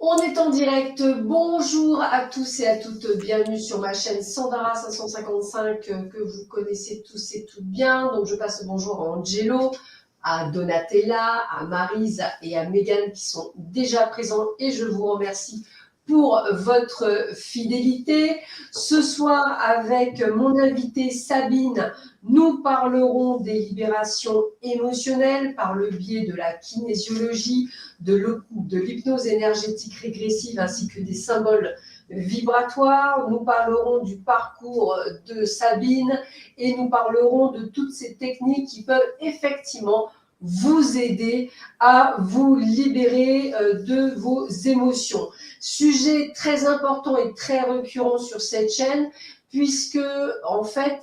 On est en direct. Bonjour à tous et à toutes. Bienvenue sur ma chaîne Sandara 555 que vous connaissez tous et toutes bien. Donc je passe le bonjour à Angelo, à Donatella, à Maryse et à Megan qui sont déjà présents et je vous remercie pour votre fidélité. Ce soir, avec mon invitée Sabine, nous parlerons des libérations émotionnelles par le biais de la kinésiologie, de l'hypnose énergétique régressive ainsi que des symboles vibratoires. Nous parlerons du parcours de Sabine et nous parlerons de toutes ces techniques qui peuvent effectivement vous aider à vous libérer de vos émotions. Sujet très important et très récurrent sur cette chaîne, puisque, en fait,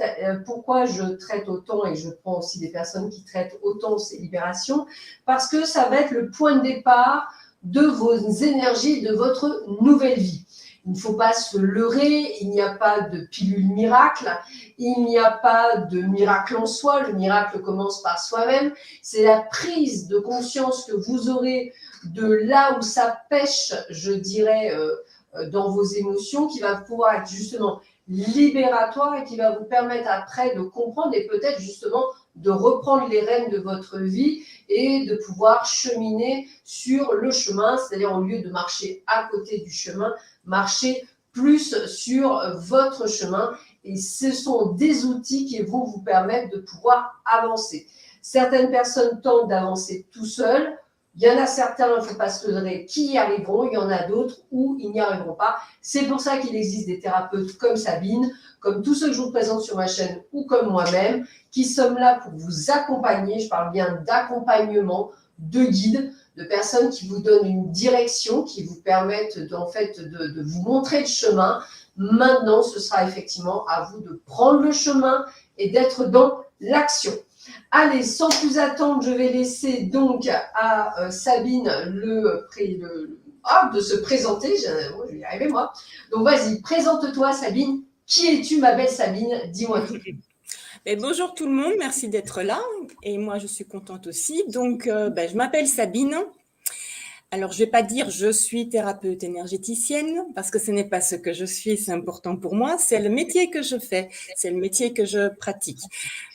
pourquoi je traite autant et je prends aussi des personnes qui traitent autant ces libérations, parce que ça va être le point de départ de vos énergies, de votre nouvelle vie. Il ne faut pas se leurrer, il n'y a pas de pilule miracle, il n'y a pas de miracle en soi, le miracle commence par soi-même, c'est la prise de conscience que vous aurez de là où ça pêche, je dirais, dans vos émotions, qui va pouvoir être justement libératoire et qui va vous permettre après de comprendre et peut-être justement de reprendre les rênes de votre vie et de pouvoir cheminer sur le chemin, c'est-à-dire au lieu de marcher à côté du chemin, marcher plus sur votre chemin. Et ce sont des outils qui vont vous permettre de pouvoir avancer. Certaines personnes tentent d'avancer tout seules. Il y en a certains, il ne faut pas se leurrer, qui y arriveront. Il y en a d'autres où ils n'y arriveront pas. C'est pour ça qu'il existe des thérapeutes comme Sabine, comme tous ceux que je vous présente sur ma chaîne ou comme moi-même, qui sommes là pour vous accompagner. Je parle bien d'accompagnement, de guide, de personnes qui vous donnent une direction, qui vous permettent de vous montrer le chemin. Maintenant, ce sera effectivement à vous de prendre le chemin et d'être dans l'action. Allez, sans plus attendre, je vais laisser donc à Sabine de se présenter. Je vais y arriver moi. Donc vas-y, présente-toi Sabine. Qui es-tu, ma belle Sabine? Dis-moi tout. Et bonjour tout le monde, merci d'être là. Et moi, je suis contente aussi. Donc, je m'appelle Sabine. Alors, je ne vais pas dire je suis thérapeute énergéticienne parce que ce n'est pas ce que je suis, c'est important pour moi. C'est le métier que je fais, c'est le métier que je pratique.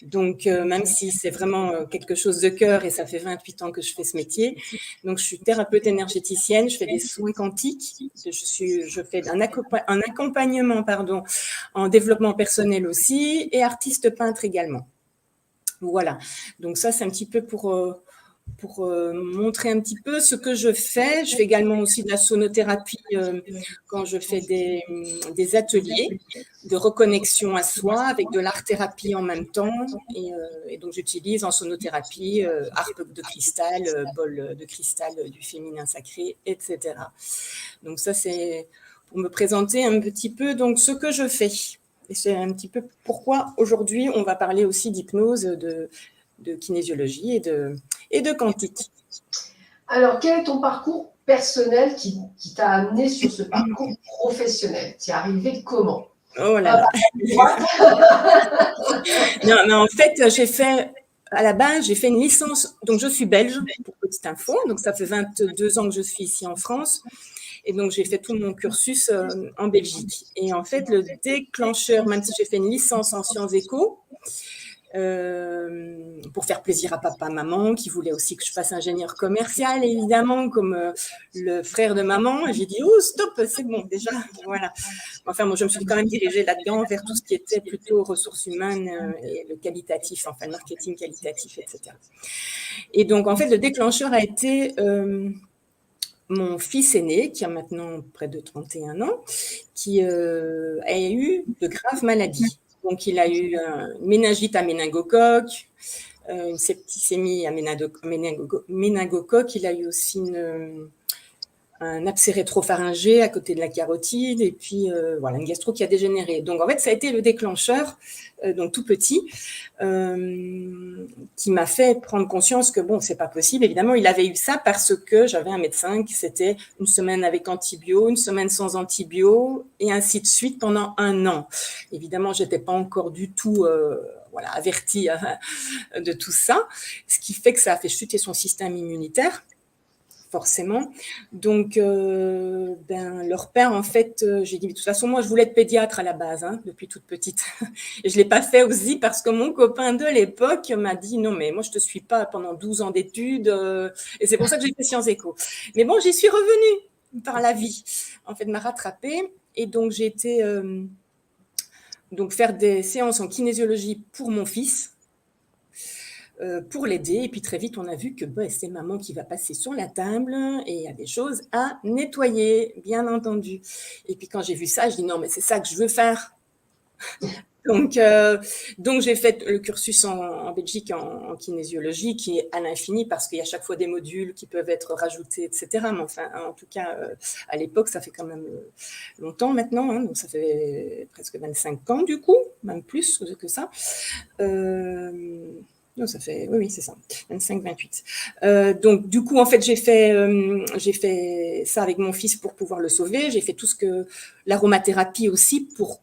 Donc, même si c'est vraiment quelque chose de cœur et ça fait 28 ans que je fais ce métier. Donc, je suis thérapeute énergéticienne, je fais des soins quantiques, je fais un accompagnement en développement personnel aussi et artiste peintre également. Voilà, donc ça c'est un petit peu pour montrer un petit peu ce que je fais. Je fais également aussi de la sonothérapie quand je fais des ateliers de reconnexion à soi avec de l'art-thérapie en même temps. Et donc, j'utilise en sonothérapie harpe de cristal, bol de cristal du féminin sacré, etc. Donc, ça, c'est pour me présenter un petit peu donc, ce que je fais. Et c'est un petit peu pourquoi aujourd'hui, on va parler aussi d'hypnose, de kinésiologie et de quantique. Alors, quel est ton parcours personnel qui t'a amené sur ce parcours professionnel? Tu es arrivé comment? Oh là là. Non, mais en fait, à la base, j'ai fait une licence. Donc, je suis belge, pour petite info. Donc, ça fait 22 ans que je suis ici en France. Et donc, j'ai fait tout mon cursus en Belgique. Et en fait, le déclencheur, même si j'ai fait une licence en sciences éco, pour faire plaisir à papa, maman, qui voulait aussi que je fasse ingénieur commercial, évidemment, comme le frère de maman. Et j'ai dit, oh, stop, c'est bon, déjà, voilà. Enfin, moi, je me suis quand même dirigée là-dedans vers tout ce qui était plutôt ressources humaines et le qualitatif, enfin, le marketing qualitatif, etc. Et donc, en fait, le déclencheur a été mon fils aîné, qui a maintenant près de 31 ans, qui a eu de graves maladies. Donc, il a eu une méningite à méningocoque, une septicémie à méningocoque. Il a eu aussi un abcès rétropharyngé à côté de la carotide et puis voilà, une gastro qui a dégénéré. Donc, en fait, ça a été le déclencheur, donc tout petit, qui m'a fait prendre conscience que, bon, c'est pas possible. Évidemment, il avait eu ça parce que j'avais un médecin qui c'était une semaine avec antibio, une semaine sans antibio et ainsi de suite pendant 1 an. Évidemment, j'étais pas encore du tout avertie de tout ça, ce qui fait que ça a fait chuter son système immunitaire. forcément. Donc, leur père, en fait, j'ai dit, de toute façon, moi, je voulais être pédiatre à la base, hein, depuis toute petite. Et je ne l'ai pas fait aussi parce que mon copain de l'époque m'a dit, non, mais moi, je ne te suis pas pendant 12 ans d'études. Et c'est pour ça que j'ai fait Sciences Éco. Mais bon, j'y suis revenue par la vie. En fait, m'a rattrapée. Et donc, j'ai été donc faire des séances en kinésiologie pour mon fils, pour l'aider. Et puis très vite, on a vu que c'est maman qui va passer sur la table et il y a des choses à nettoyer, bien entendu. Et puis quand j'ai vu ça, je dis non, mais c'est ça que je veux faire. Donc j'ai fait le cursus en Belgique en kinésiologie qui est à l'infini parce qu'il y a chaque fois des modules qui peuvent être rajoutés, etc. Mais enfin, en tout cas, à l'époque, ça fait quand même longtemps maintenant, hein, donc ça fait presque 25 ans du coup, même plus que ça. Non, ça fait, oui, c'est ça, 25-28. Donc, du coup, en fait, j'ai fait ça avec mon fils pour pouvoir le sauver. J'ai fait tout ce que l'aromathérapie aussi pour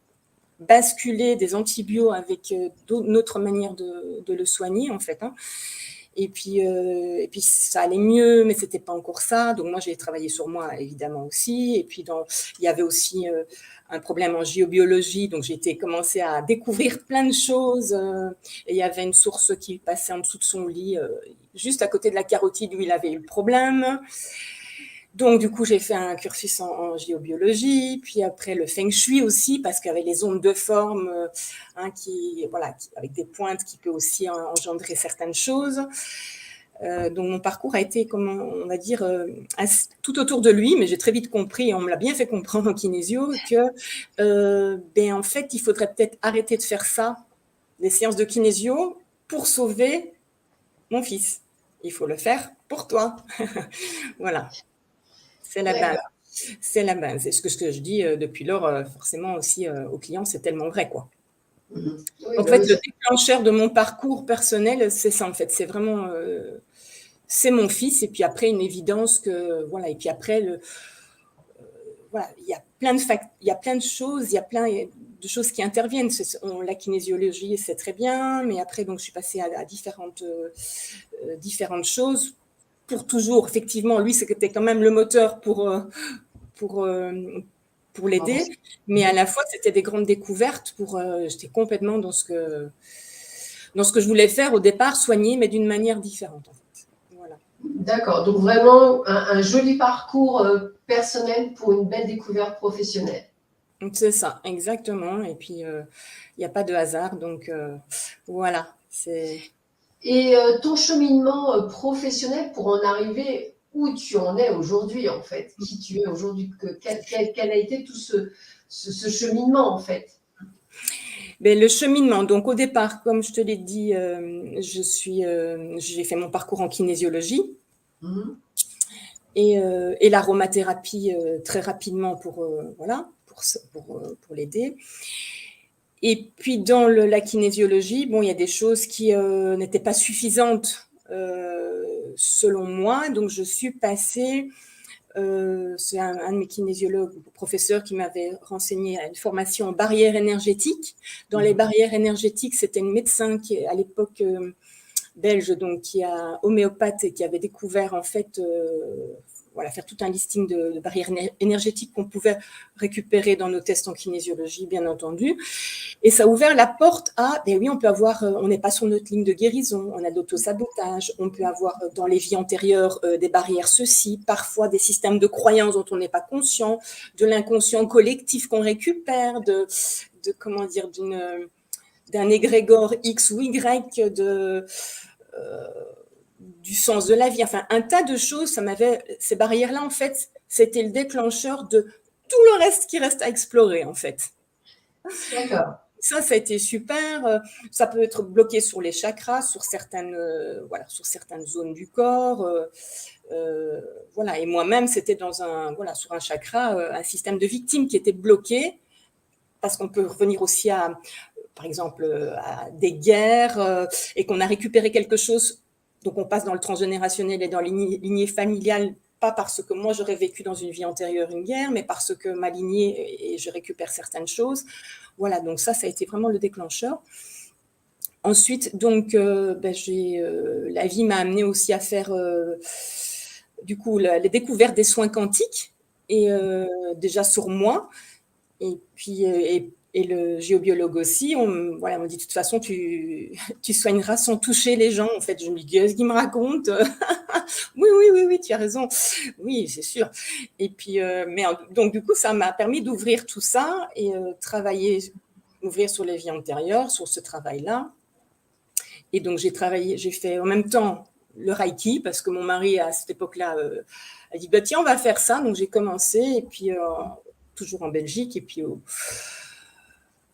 basculer des antibiotiques avec notre manière de le soigner, en fait. Hein. Et puis ça allait mieux, mais c'était pas encore ça. Donc moi, j'ai travaillé sur moi, évidemment aussi. Et puis il y avait aussi un problème en géobiologie, donc j'ai commencé à découvrir plein de choses. Et il y avait une source qui passait en dessous de son lit, juste à côté de la carotide où il avait eu le problème. Donc, du coup, j'ai fait un cursus en géobiologie, puis après le feng shui aussi, parce qu'avec les ondes de forme, avec des pointes qui peut aussi engendrer certaines choses. Donc, mon parcours a été, on va dire, tout autour de lui, mais j'ai très vite compris, et on me l'a bien fait comprendre en kinésio, que, en fait, il faudrait peut-être arrêter de faire ça, les séances de kinésio, pour sauver mon fils. Il faut le faire pour toi. Voilà. C'est la base. C'est la base. Et ce que je dis depuis lors, forcément aussi aux clients, c'est tellement vrai, quoi. Oui, en fait, le déclencheur de mon parcours personnel, c'est ça, en fait. C'est vraiment, c'est mon fils. Et puis après, une évidence que, voilà. Et puis après, voilà, il y a plein de choses, il y a plein de choses qui interviennent. La kinésiologie, c'est très bien, mais après, donc, je suis passée à différentes choses. Pour toujours, effectivement, lui, c'était quand même le moteur pour l'aider, mais à la fois, c'était des grandes découvertes. J'étais complètement dans ce que je voulais faire au départ, soigner, mais d'une manière différente, en fait. Voilà. D'accord, donc vraiment un joli parcours personnel pour une belle découverte professionnelle. C'est ça, exactement. Et puis, il n'y a pas de hasard, donc voilà. Et ton cheminement professionnel pour en arriver où tu en es aujourd'hui, en fait, qui tu es aujourd'hui, quel a été tout ce cheminement, en fait? Le cheminement, donc au départ, comme je te l'ai dit, j'ai fait mon parcours en kinésiologie et l'aromathérapie très rapidement pour l'aider. Et puis dans la kinésiologie, il y a des choses qui n'étaient pas suffisantes selon moi, donc je suis passée. C'est un de mes kinésiologues, professeurs, qui m'avait renseigné à une formation en barrières énergétiques. Dans les barrières énergétiques, c'était une médecin qui, à l'époque belge, donc qui a homéopathe et qui avait découvert en fait, faire tout un listing de barrières énergétiques qu'on pouvait récupérer dans nos tests en kinésiologie, bien entendu. Et ça a ouvert la porte à, oui, on peut avoir, on n'est pas sur notre ligne de guérison, on a de l'autosabotage, on peut avoir dans les vies antérieures des barrières ceci, parfois des systèmes de croyances dont on n'est pas conscient, de l'inconscient collectif qu'on récupère, d'un égrégore X ou Y, du sens de la vie, enfin un tas de choses. Ces barrières-là, en fait, c'était le déclencheur de tout le reste qui reste à explorer, en fait. D'accord. Ça a été super. Ça peut être bloqué sur les chakras, sur certaines zones du corps. Et moi-même, c'était sur un chakra, un système de victime qui était bloqué, parce qu'on peut revenir aussi par exemple, à des guerres, et qu'on a récupéré quelque chose. Donc, on passe dans le transgénérationnel et dans la lignée familiale, pas parce que moi, j'aurais vécu dans une vie antérieure une guerre, mais parce que ma lignée, et je récupère certaines choses. Voilà, donc ça a été vraiment le déclencheur. Ensuite, donc, la vie m'a amenée aussi à faire du coup les découvertes des soins quantiques et déjà sur moi. Et puis et le géobiologue aussi, voilà, on me dit de toute façon tu soigneras sans toucher les gens. En fait, je me dis qu'est-ce qu'il me raconte. Oui, tu as raison. Oui, c'est sûr. Et puis donc du coup ça m'a permis d'ouvrir tout ça et ouvrir sur les vies antérieures, sur ce travail-là. Et donc j'ai fait en même temps le Reiki parce que mon mari à cette époque-là a dit bah tiens on va faire ça. Donc j'ai commencé et puis toujours en Belgique et puis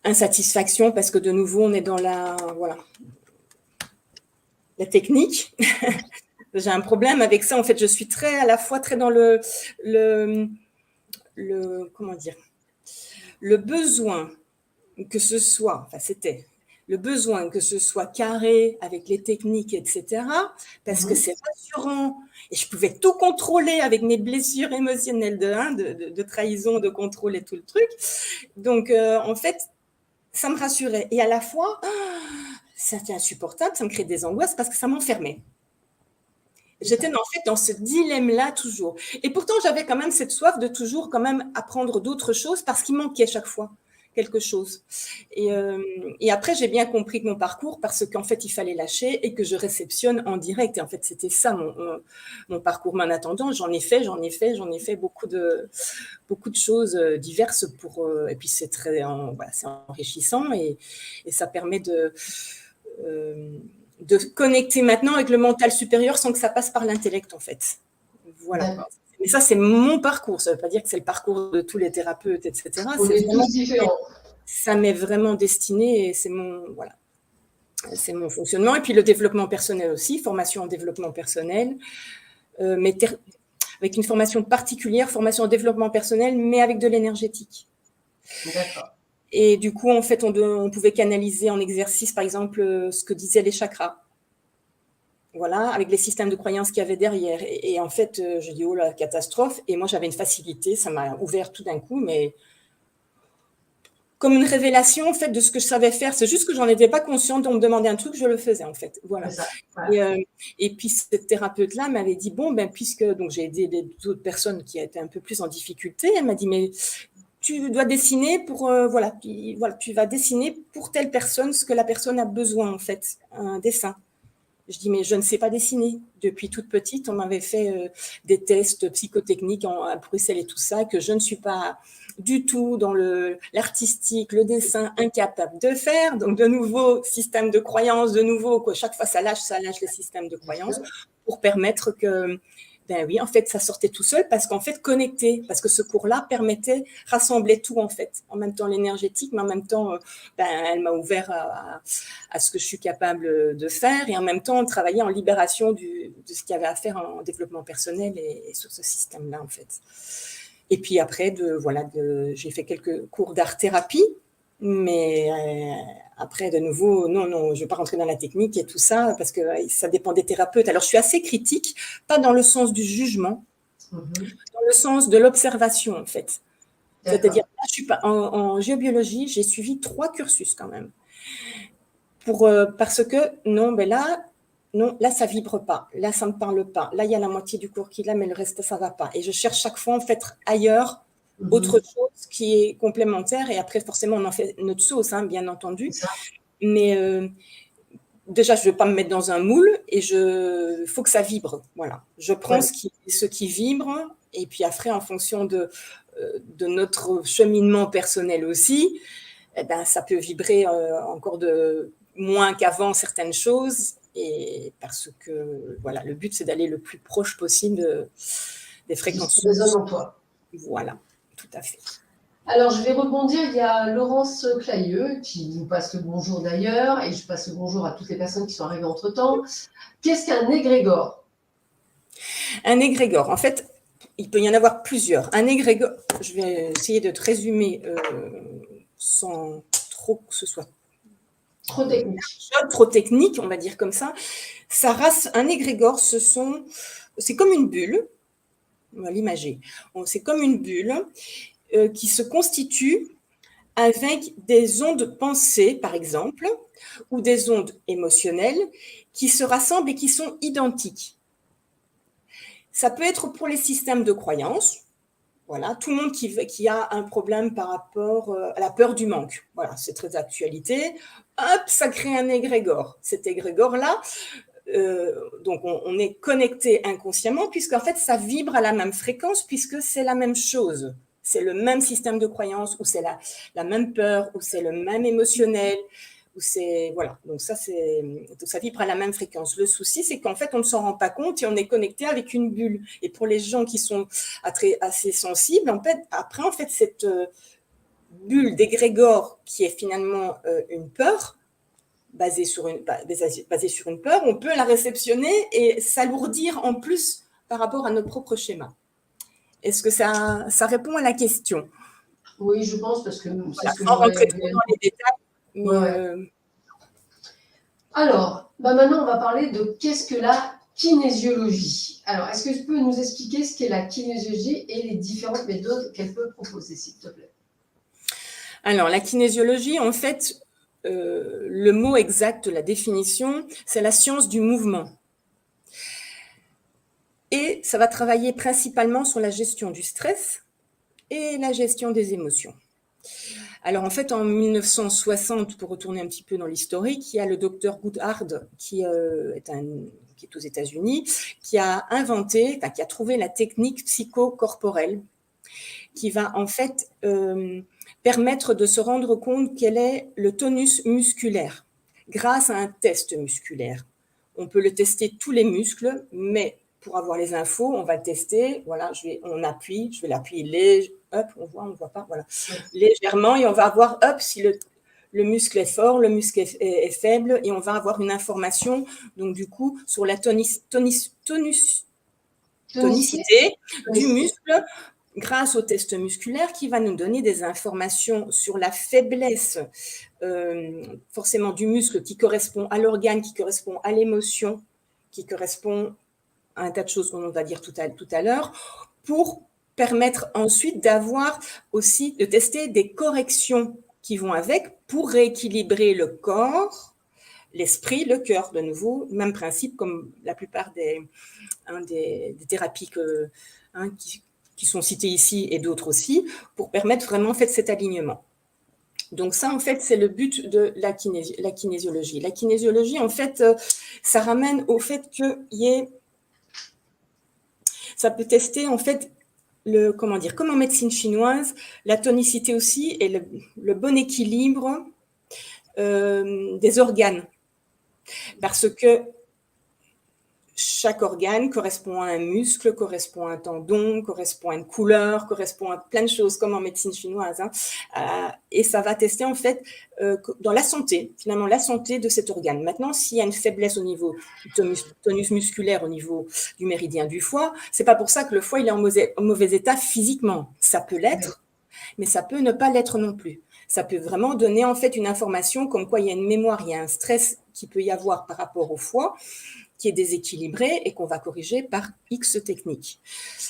insatisfaction parce que de nouveau on est dans la technique. J'ai un problème avec ça. En fait, je suis à la fois très dans le comment dire, le besoin que ce soit, enfin c'était le besoin que ce soit carré avec les techniques, etc. Parce que c'est rassurant et je pouvais tout contrôler avec mes blessures émotionnelles de trahison, de contrôle et tout le truc. Donc en fait, ça me rassurait et à la fois, c'était insupportable, ça me créait des angoisses parce que ça m'enfermait. J'étais en fait dans ce dilemme-là toujours. Et pourtant, j'avais quand même cette soif de toujours quand même apprendre d'autres choses parce qu'il manquait chaque fois quelque chose. Et après, j'ai bien compris que mon parcours, parce qu'en fait, il fallait lâcher et que je réceptionne en direct. Et en fait, c'était ça mon parcours. Mais en attendant, j'en ai fait beaucoup de choses diverses et puis c'est c'est enrichissant et ça permet de connecter maintenant avec le mental supérieur sans que ça passe par l'intellect, en fait. Voilà. D'accord. Mais ça, c'est mon parcours. Ça ne veut pas dire que c'est le parcours de tous les thérapeutes, etc. On est tous différents. Ça m'est vraiment destiné et c'est mon fonctionnement. Et puis le développement personnel aussi, formation en développement personnel, mais avec une formation particulière, formation en développement personnel, mais avec de l'énergétique. D'accord. Et du coup, en fait, on pouvait canaliser en exercice, par exemple, ce que disaient les chakras. Voilà, avec les systèmes de croyances qu'il y avait derrière. Et en fait, je dis, oh la catastrophe. Et moi, j'avais une facilité, ça m'a ouvert tout d'un coup, mais comme une révélation, en fait, de ce que je savais faire. C'est juste que j'en étais pas consciente. On me demandait un truc, je le faisais, en fait. Voilà. Ça, ouais. Et puis, cette thérapeute-là m'avait dit, bon, puisque donc j'ai aidé d'autres personnes qui étaient un peu plus en difficulté, elle m'a dit, mais tu dois dessiner tu vas dessiner pour telle personne ce que la personne a besoin, en fait, un dessin. Je dis, mais je ne sais pas dessiner. Depuis toute petite, on m'avait fait des tests psychotechniques à Bruxelles et tout ça, que je ne suis pas du tout dans l'artistique, le dessin, incapable de faire. Donc, de nouveau, système de croyances, chaque fois, ça lâche les systèmes de croyances pour permettre que, oui, en fait, ça sortait tout seul parce qu'en fait, connecter, parce que ce cours-là permettait, rassemblait tout, en fait. En même temps, l'énergétique, mais en même temps, elle m'a ouvert à ce que je suis capable de faire et en même temps, travailler en libération de ce qu'il y avait à faire en développement personnel et sur ce système-là, en fait. Et puis après, j'ai fait quelques cours d'art-thérapie, mais après, de nouveau, non, je ne vais pas rentrer dans la technique et tout ça, parce que ça dépend des thérapeutes. Alors, je suis assez critique, pas dans le sens du jugement, dans le sens de l'observation, en fait. D'accord. C'est-à-dire, là, je suis pas, en géobiologie, j'ai suivi 3 cursus quand même. Parce que, non, là, ça vibre pas. Là, ça me parle pas. Là, il y a la moitié du cours qui est là, mais le reste, ça va pas. Et je cherche chaque fois, en fait, ailleurs, autre chose qui est complémentaire. Et après, forcément, on en fait notre sauce, bien entendu. Mais déjà, je ne veux pas me mettre dans un moule et il faut que ça vibre. Voilà. Je prends ce qui vibre. Et puis après, en fonction de notre cheminement personnel aussi, ça peut vibrer encore moins qu'avant certaines choses. Et parce que, le but, c'est d'aller le plus proche possible des fréquences. Qui résonnent en toi. Voilà, tout à fait. Alors, je vais rebondir. Il y a Laurence Clayeux qui nous passe le bonjour d'ailleurs, et je passe le bonjour à toutes les personnes qui sont arrivées entre-temps. Qu'est-ce qu'un égrégore ? Un égrégore, en fait, il peut y en avoir plusieurs. Un égrégore, je vais essayer de te résumer sans trop que ce soit trop technique, on va dire comme ça. Un égrégore, c'est comme une bulle, on va l'imager. C'est comme une bulle qui se constitue avec des ondes pensées, par exemple, ou des ondes émotionnelles qui se rassemblent et qui sont identiques. Ça peut être pour les systèmes de croyance. Voilà, tout le monde qui a un problème par rapport à la peur du manque. Voilà, c'est très d'actualité. Hop, ça crée un égrégore. Cet égrégore-là, donc on est connecté inconsciemment, puisqu'en fait, ça vibre à la même fréquence, puisque c'est la même chose. C'est le même système de croyance, ou c'est la même peur, ou c'est le même émotionnel, ou c'est voilà. Donc ça vibre à la même fréquence. Le souci, c'est qu'en fait, on ne s'en rend pas compte et on est connecté avec une bulle. Et pour les gens qui sont assez sensibles, en fait, après, en fait, cette bulle d'égrégore qui est finalement une peur, basée sur une peur, on peut la réceptionner et s'alourdir en plus par rapport à notre propre schéma. Est-ce que ça répond à la question? Oui, je pense, parce que c'est Voilà, ce que sans j'aurais. rentrer trop dans les détails. Mais Ouais, ouais. Alors, maintenant, on va parler de qu'est-ce que la kinésiologie. Alors, est-ce que tu peux nous expliquer ce qu'est la kinésiologie et les différentes méthodes qu'elle peut proposer, s'il te plaît? Alors, la kinésiologie, en fait, le mot exact de la définition, c'est la science du mouvement. Et ça va travailler principalement sur la gestion du stress et la gestion des émotions. Alors en fait, en 1960, pour retourner un petit peu dans l'historique, il y a le docteur Goodhart qui est aux États-Unis, qui a qui a trouvé la technique psychocorporelle, qui va en fait permettre de se rendre compte quel est le tonus musculaire grâce à un test musculaire. On peut le tester tous les muscles, mais pour avoir les infos, on va le tester. Voilà, on appuie, je vais l'appuyer hop, on voit pas, voilà, légèrement, et on va voir, hop, si le muscle est fort, le muscle est faible, et on va avoir une information, donc du coup, sur la tonicité du muscle, grâce au test musculaire qui va nous donner des informations sur la faiblesse forcément du muscle qui correspond à l'organe, qui correspond à l'émotion, qui correspond à un tas de choses qu'on va dire tout à l'heure, pour permettre ensuite d'avoir aussi, de tester des corrections qui vont avec pour rééquilibrer le corps, l'esprit, le cœur, de nouveau, même principe comme la plupart des thérapies qui sont citées ici et d'autres aussi, pour permettre vraiment en fait, cet alignement. Donc ça, en fait, c'est le but de la kinésiologie. La kinésiologie, en fait, ça ramène au fait qu'il y ait... Ça peut tester, en fait, comme en médecine chinoise, la tonicité aussi et le bon équilibre des organes. Parce que chaque organe correspond à un muscle, correspond à un tendon, correspond à une couleur, correspond à plein de choses, comme en médecine chinoise. Et ça va tester, en fait, dans la santé, finalement, la santé de cet organe. Maintenant, s'il y a une faiblesse au niveau du tonus musculaire, au niveau du méridien du foie, c'est pas pour ça que le foie il est en mauvais état physiquement. Ça peut l'être, mais ça peut ne pas l'être non plus. Ça peut vraiment donner, en fait, une information comme quoi il y a une mémoire, il y a un stress qui peut y avoir par rapport au foie, qui est déséquilibré et qu'on va corriger par X techniques.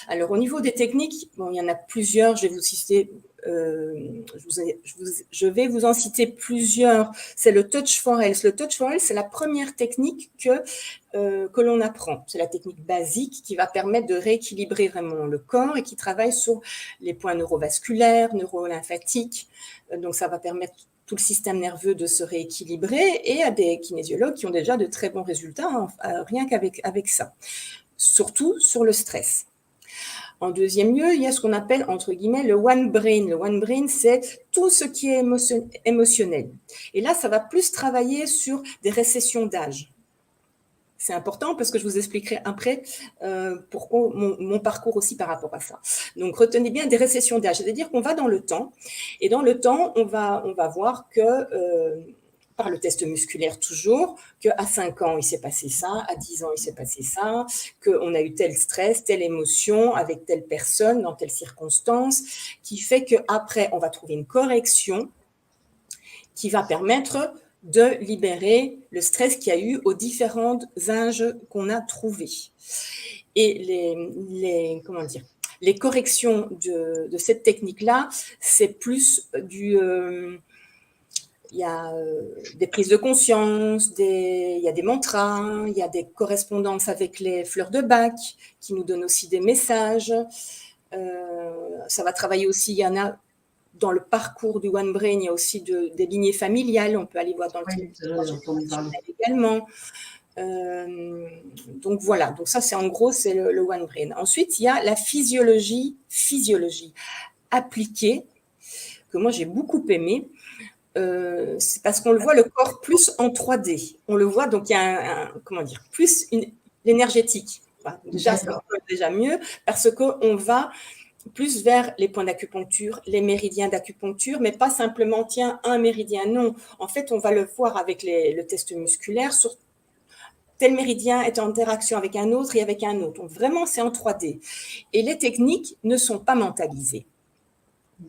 Alors, au niveau des techniques, bon, il y en a plusieurs. Je vais vous citer, je vais vous en citer plusieurs. C'est le Touch for Health. Le Touch for Health, c'est la première technique que l'on apprend. C'est la technique basique qui va permettre de rééquilibrer vraiment le corps et qui travaille sur les points neurovasculaires, neurolymphatiques. Donc, ça va permettre tout le système nerveux de se rééquilibrer, et à des kinésiologues qui ont déjà de très bons résultats rien qu'avec ça, surtout sur le stress. En deuxième lieu, il y a ce qu'on appelle, entre guillemets, le one brain. Le one brain, c'est tout ce qui est émotionnel. Et là, ça va plus travailler sur des récessions d'âge. C'est important parce que je vous expliquerai après pourquoi mon parcours aussi par rapport à ça. Donc, retenez bien des récessions d'âge, c'est-à-dire qu'on va dans le temps, et dans le temps, on va voir que, par le test musculaire toujours, qu'à 5 ans, il s'est passé ça, à 10 ans, il s'est passé ça, qu'on a eu tel stress, telle émotion avec telle personne, dans telle circonstance, qui fait qu'après, on va trouver une correction qui va permettre de libérer le stress qu'il y a eu aux différents âges qu'on a trouvés. Et les corrections de cette technique-là, c'est plus Il y a des prises de conscience, il y a des mantras, il y a des correspondances avec les fleurs de Bach qui nous donnent aussi des messages. Ça va travailler aussi, il y en a dans le parcours du One Brain, il y a aussi des lignées familiales. On peut aller voir dans le Oui, j'ai entendu parler. également. Donc voilà, donc ça c'est en gros c'est le One Brain. Ensuite il y a la physiologie appliquée que moi j'ai beaucoup aimé. C'est parce qu'on le voit le corps plus en 3D. On le voit donc il y a comment dire plus l'énergétique. Enfin, déjà c'est déjà mieux parce qu'on va plus vers les points d'acupuncture, les méridiens d'acupuncture, mais pas simplement, tiens, un méridien, non. En fait, on va le voir avec le test musculaire, sur tel méridien est en interaction avec un autre et avec un autre. Donc, vraiment, c'est en 3D. Et les techniques ne sont pas mentalisées.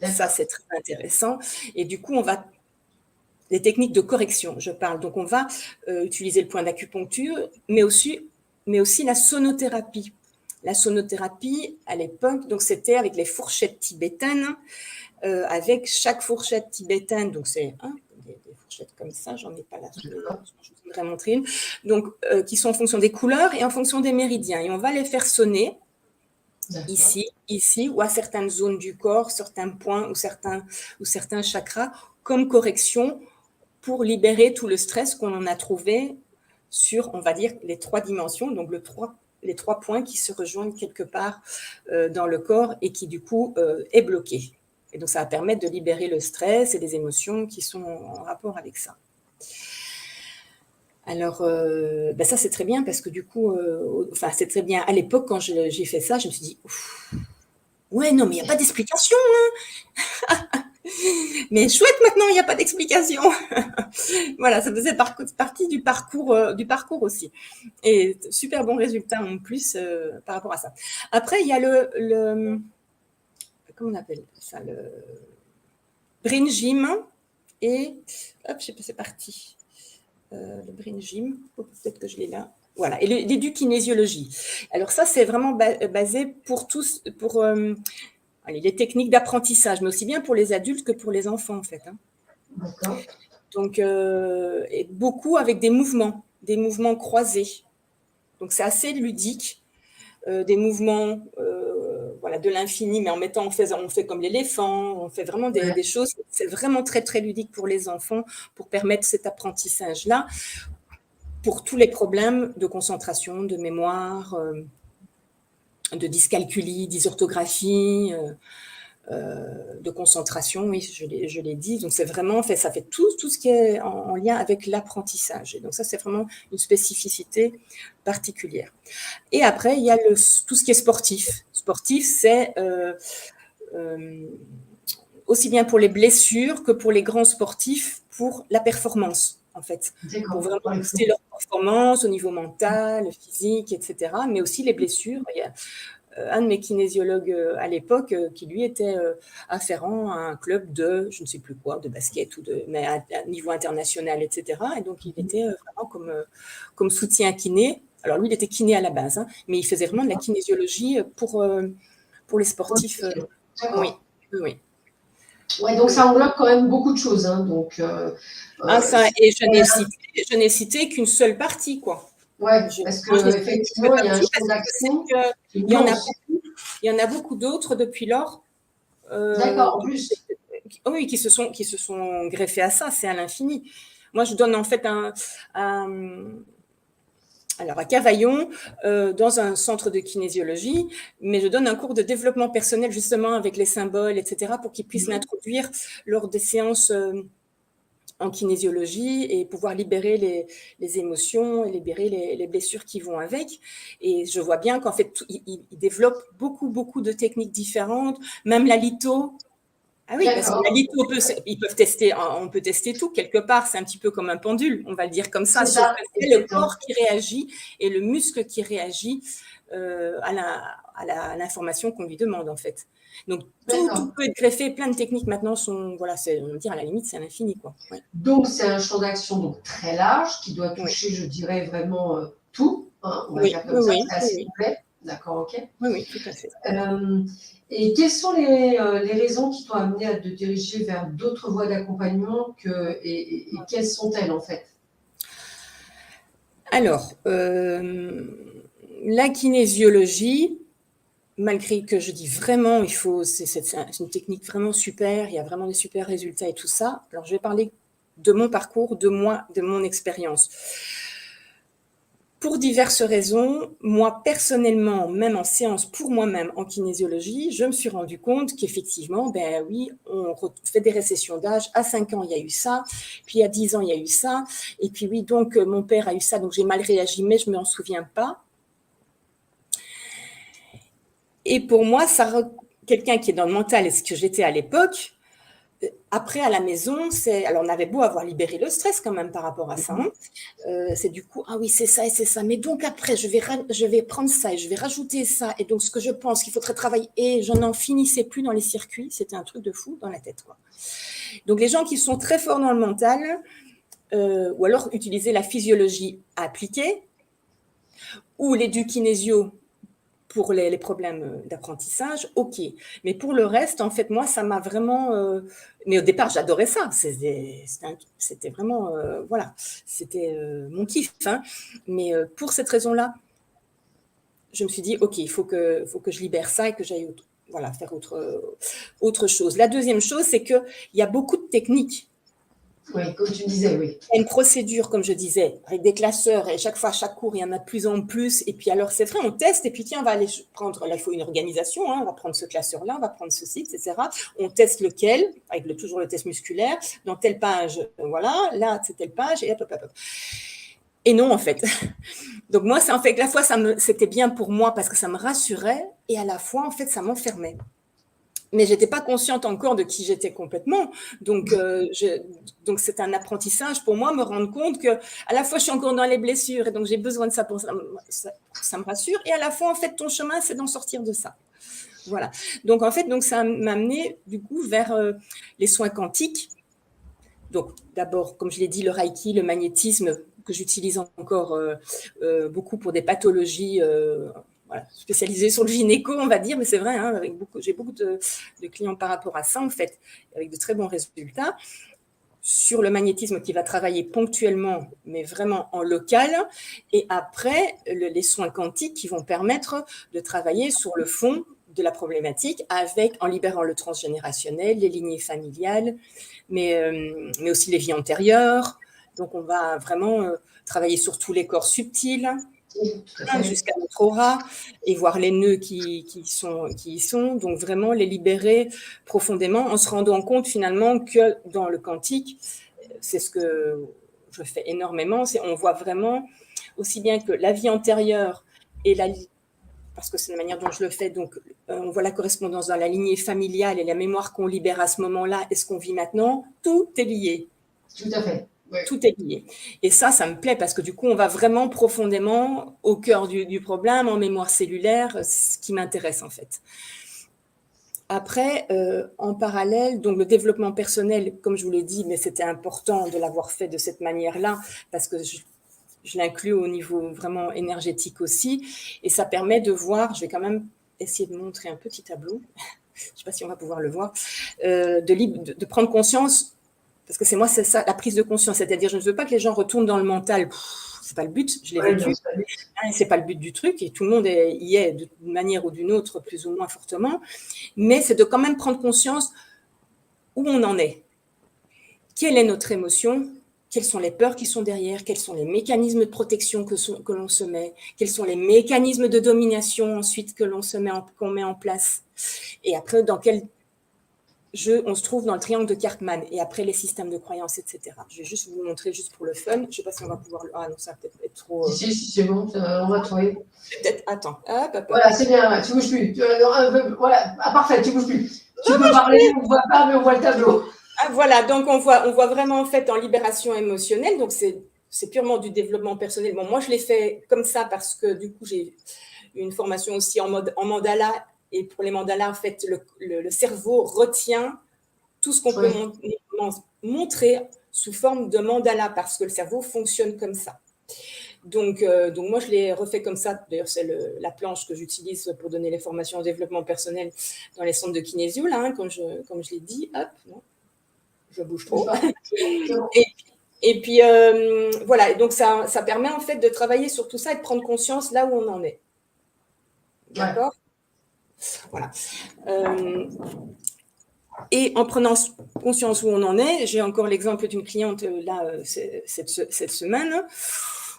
Ça, c'est très intéressant. Et du coup, on va... Les techniques de correction, je parle. Donc, on va utiliser le point d'acupuncture, mais aussi la sonothérapie. La sonothérapie, à l'époque, donc c'était avec les fourchettes tibétaines, avec chaque fourchette tibétaine, donc c'est des fourchettes comme ça, j'en ai pas là, je vous voudrais montrer une, donc qui sont en fonction des couleurs et en fonction des méridiens. Et on va les faire sonner ici, ou à certaines zones du corps, certains points ou certains chakras, comme correction pour libérer tout le stress qu'on en a trouvé sur, on va dire, les 3 dimensions, donc les 3 points qui se rejoignent quelque part dans le corps et qui, du coup, est bloqué. Et donc, ça va permettre de libérer le stress et les émotions qui sont en rapport avec ça. Alors, ça, c'est très bien parce que, du coup, c'est très bien. À l'époque, quand j'ai fait ça, je me suis dit, ouais, non, mais il n'y a pas d'explication. Hein. Mais chouette, maintenant, il n'y a pas d'explication. Voilà, ça faisait partie du parcours aussi. Et super bon résultat en plus par rapport à ça. Après, il y a le comment on appelle ça, le Brain Gym et hop, je sais pas, c'est parti. Le Brain Gym, peut-être que je l'ai là. Voilà, et l'édukinésiologie. Alors ça, c'est vraiment basé pour tous, pour les techniques d'apprentissage, mais aussi bien pour les adultes que pour les enfants, en fait. Hein. D'accord. Donc, et beaucoup avec des mouvements croisés. Donc, c'est assez ludique, des mouvements de l'infini, mais on fait comme l'éléphant, on fait vraiment des choses. C'est vraiment très, très ludique pour les enfants, pour permettre cet apprentissage-là, pour tous les problèmes de concentration, de mémoire, de dyscalculie, dysorthographie, de concentration, oui, je l'ai dit. Donc, c'est vraiment, ça fait tout ce qui est en lien avec l'apprentissage. Et donc, ça, c'est vraiment une spécificité particulière. Et après, il y a tout ce qui est sportif. Sportif, c'est aussi bien pour les blessures que pour les grands sportifs, pour la performance, en fait. Pour vraiment booster leur performance au niveau mental, physique, etc. Mais aussi les blessures. Il y a un de mes kinésiologues à l'époque qui lui était afférent à un club de je ne sais plus quoi, de basket mais à niveau international, etc. Et donc il était vraiment comme soutien kiné. Alors lui il était kiné à la base, hein, mais il faisait vraiment de la kinésiologie pour les sportifs. Oui. Ouais, donc ça englobe quand même beaucoup de choses. Hein, donc, et je n'ai cité qu'une seule partie, quoi. Ouais, parce qu'effectivement, il y a un champ d'action. Il y en a beaucoup d'autres depuis lors. D'accord, en plus. Oui, qui se sont greffés à ça, c'est à l'infini. Moi, je donne en fait alors à Cavaillon, dans un centre de kinésiologie, mais je donne un cours de développement personnel justement avec les symboles, etc., pour qu'ils puissent l'introduire lors des séances en kinésiologie et pouvoir libérer les émotions et libérer les blessures qui vont avec. Et je vois bien qu'en fait, ils développent beaucoup de techniques différentes, même la litho. Ah oui, parce que la litho, on peut tester tout quelque part, c'est un petit peu comme un pendule, on va le dire comme ça. C'est le corps qui réagit et le muscle qui réagit à l'information qu'on lui demande en fait. Donc tout peut être greffé, plein de techniques maintenant sont, on va dire à la limite, c'est à l'infini, quoi. Ouais. Donc c'est un champ d'action donc très large qui doit toucher, je dirais vraiment tout. Hein, on va dire comme ça, c'est assez complet. D'accord, ok. Oui, oui, tout à fait. Et quelles sont les raisons qui t'ont amené à te diriger vers d'autres voies d'accompagnement et quelles sont-elles en fait? Alors, la kinésiologie, malgré que je dis vraiment, c'est une technique vraiment super, il y a vraiment des super résultats et tout ça. Alors, je vais parler de mon parcours, de moi, de mon expérience. Pour diverses raisons, moi personnellement, même en séance pour moi-même en kinésiologie, je me suis rendu compte qu'effectivement, ben oui, on fait des récessions d'âge. À 5 ans, il y a eu ça, puis à 10 ans, il y a eu ça, et puis oui, donc mon père a eu ça, donc j'ai mal réagi, mais je ne m'en souviens pas. Et pour moi, quelqu'un qui est dans le mental, et ce que j'étais à l'époque, après, à la maison, alors on avait beau avoir libéré le stress quand même par rapport à ça, hein. C'est du coup, ah oui, c'est ça et c'est ça. Mais donc après, je vais prendre ça et je vais rajouter ça. Et donc, ce que je pense qu'il faudrait travailler, et je n'en finissais plus dans les circuits. C'était un truc de fou dans la tête, quoi. Donc, les gens qui sont très forts dans le mental, ou alors utiliser la physiologie appliquée, ou les kinésio pour les problèmes d'apprentissage, ok. Mais pour le reste, en fait, moi, ça m'a vraiment... mais au départ, j'adorais ça. C'était vraiment... voilà, c'était mon kiff, hein. Mais pour cette raison-là, je me suis dit, ok, il faut que je libère ça et que j'aille faire autre chose. La deuxième chose, c'est qu'il y a beaucoup de techniques. Oui, comme tu disais, oui. Il y a une procédure, comme je disais, avec des classeurs, et chaque fois, à chaque cours, il y en a de plus en plus. Et puis, alors, c'est vrai, on teste, et puis, tiens, on va aller prendre, là, il faut une organisation, hein, on va prendre ce classeur-là, on va prendre ceci, etc. On teste lequel, avec toujours le test musculaire, dans telle page, voilà, là, c'est telle page, et hop, hop, hop. Et non, en fait. Donc, moi, en fait, à la fois, c'était bien pour moi parce que ça me rassurait, et à la fois, en fait, ça m'enfermait. Mais je n'étais pas consciente encore de qui j'étais complètement. Donc, donc c'est un apprentissage pour moi, me rendre compte que à la fois, je suis encore dans les blessures et donc j'ai besoin de ça pour ça me rassure. Et à la fois, en fait, ton chemin, c'est d'en sortir de ça. Voilà. Donc, en fait, ça m'a amené du coup vers les soins quantiques. Donc, d'abord, comme je l'ai dit, le Reiki, le magnétisme, que j'utilise encore beaucoup pour des pathologies spécialisées sur le gynéco, on va dire, mais c'est vrai, hein, j'ai beaucoup de clients par rapport à ça, en fait, avec de très bons résultats. Sur le magnétisme qui va travailler ponctuellement, mais vraiment en local. Et après, les soins quantiques qui vont permettre de travailler sur le fond de la problématique en libérant le transgénérationnel, les lignées familiales, mais aussi les vies antérieures. Donc, on va vraiment travailler sur tous les corps subtils, jusqu'à notre aura, et voir les nœuds qui y sont. Donc, vraiment les libérer profondément en se rendant compte finalement que dans le quantique, c'est ce que je fais énormément, on voit vraiment aussi bien que la vie antérieure et parce que c'est la manière dont je le fais, donc on voit la correspondance dans la lignée familiale et la mémoire qu'on libère à ce moment-là et ce qu'on vit maintenant, tout est lié. Tout à fait. Oui. Tout est lié. Et ça me plaît parce que du coup, on va vraiment profondément au cœur du problème, en mémoire cellulaire, ce qui m'intéresse en fait. Après, en parallèle, donc le développement personnel, comme je vous l'ai dit, mais c'était important de l'avoir fait de cette manière-là parce que je l'inclus au niveau vraiment énergétique aussi. Et ça permet de voir, je vais quand même essayer de montrer un petit tableau, je ne sais pas si on va pouvoir le voir, de prendre conscience, parce que c'est ça, la prise de conscience, c'est-à-dire je ne veux pas que les gens retournent dans le mental. C'est pas le but, je l'ai vécu, c'est pas le but du truc, et tout le monde y est d'une manière ou d'une autre, plus ou moins fortement, mais c'est de quand même prendre conscience où on en est. Quelle est notre émotion ? Quelles sont les peurs qui sont derrière? Quels sont les mécanismes de protection que l'on se met? Quels sont les mécanismes de domination ensuite qu'on met en place? Et après, dans quel jeu on se trouve dans le triangle de Karpman? Et après, les systèmes de croyances, etc. Je vais juste vous montrer juste pour le fun. Je ne sais pas si on va pouvoir... Ah non, ça va peut-être être trop... Si, c'est bon, on va trouver. Peut-être... Attends. Voilà, c'est bien, tu ne bouges plus. Voilà, parfait, tu ne bouges plus. Tu peux parler, on ne voit pas, mais on voit le tableau. Voilà, donc on voit vraiment en fait en libération émotionnelle, donc c'est purement du développement personnel. Bon, moi je l'ai fait comme ça parce que du coup j'ai une formation aussi en mandala, et pour les mandalas en fait le cerveau retient tout ce qu'on peut montrer sous forme de mandala parce que le cerveau fonctionne comme ça. Donc moi, je l'ai refait comme ça. D'ailleurs, c'est la planche que j'utilise pour donner les formations en développement personnel dans les centres de kinésio, là, hein, comme je l'ai dit. Hop, non, je bouge trop. Et puis, voilà. Donc, ça permet en fait de travailler sur tout ça et de prendre conscience là où on en est. D'accord ? Voilà. Et en prenant conscience où on en est, j'ai encore l'exemple d'une cliente là cette semaine,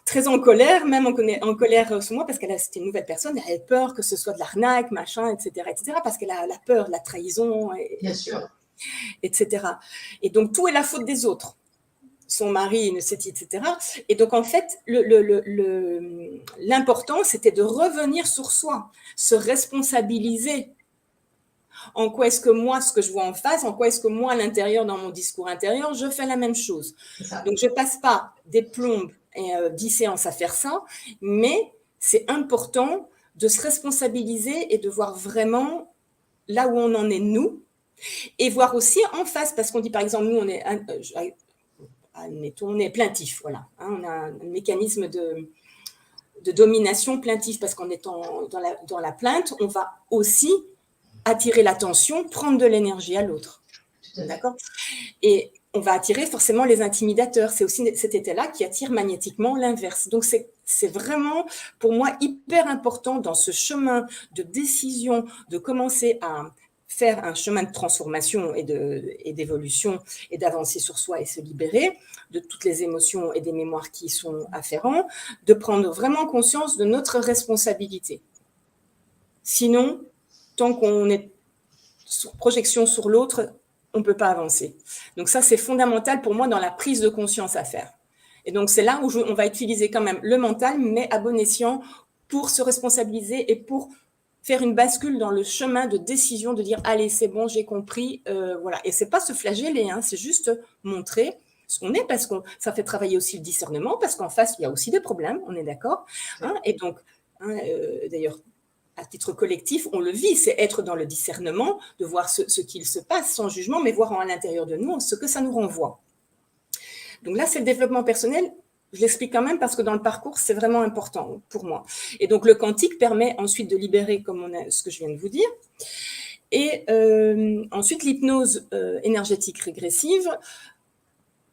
très en colère, même en colère sur moi parce c'était une nouvelle personne, elle avait peur que ce soit de l'arnaque, machin, etc., parce qu'elle a la peur de la trahison, bien sûr, etc. Et donc tout est la faute des autres. Son mari, etc. Et donc, en fait, l'important, c'était de revenir sur soi, se responsabiliser. En quoi est-ce que moi, ce que je vois en face, en quoi est-ce que moi, à l'intérieur, dans mon discours intérieur, je fais la même chose. Donc, je ne passe pas des plombes et 10 séances à faire ça, mais c'est important de se responsabiliser et de voir vraiment là où on en est, nous, et voir aussi en face, parce qu'on dit, par exemple, nous, on est plaintif, voilà. Hein, on a un mécanisme de domination plaintif, parce qu'en étant dans la plainte, on va aussi attirer l'attention, prendre de l'énergie à l'autre. D'accord ? Et on va attirer forcément les intimidateurs. C'est aussi cet état-là qui attire magnétiquement l'inverse. Donc, c'est vraiment, pour moi, hyper important dans ce chemin de décision, de commencer à faire un chemin de transformation et d'évolution et d'avancer sur soi et se libérer de toutes les émotions et des mémoires qui sont afférents, de prendre vraiment conscience de notre responsabilité. Sinon, tant qu'on est sur projection sur l'autre, on ne peut pas avancer. Donc ça, c'est fondamental pour moi dans la prise de conscience à faire. Et donc, c'est là où on va utiliser quand même le mental, mais à bon escient pour se responsabiliser et pour faire une bascule dans le chemin de décision, de dire « Allez, c'est bon, j'ai compris. » Voilà. Et ce n'est pas se flageller, hein, c'est juste montrer ce qu'on est, parce que ça fait travailler aussi le discernement, parce qu'en face, il y a aussi des problèmes, on est d'accord, hein, et donc, hein, d'ailleurs, à titre collectif, on le vit, c'est être dans le discernement, de voir ce qu'il se passe sans jugement, mais voir à l'intérieur de nous ce que ça nous renvoie. Donc là, c'est le développement personnel. Je l'explique quand même parce que dans le parcours, c'est vraiment important pour moi. Et donc, le quantique permet ensuite de libérer, comme ce que je viens de vous dire. Et ensuite, l'hypnose énergétique régressive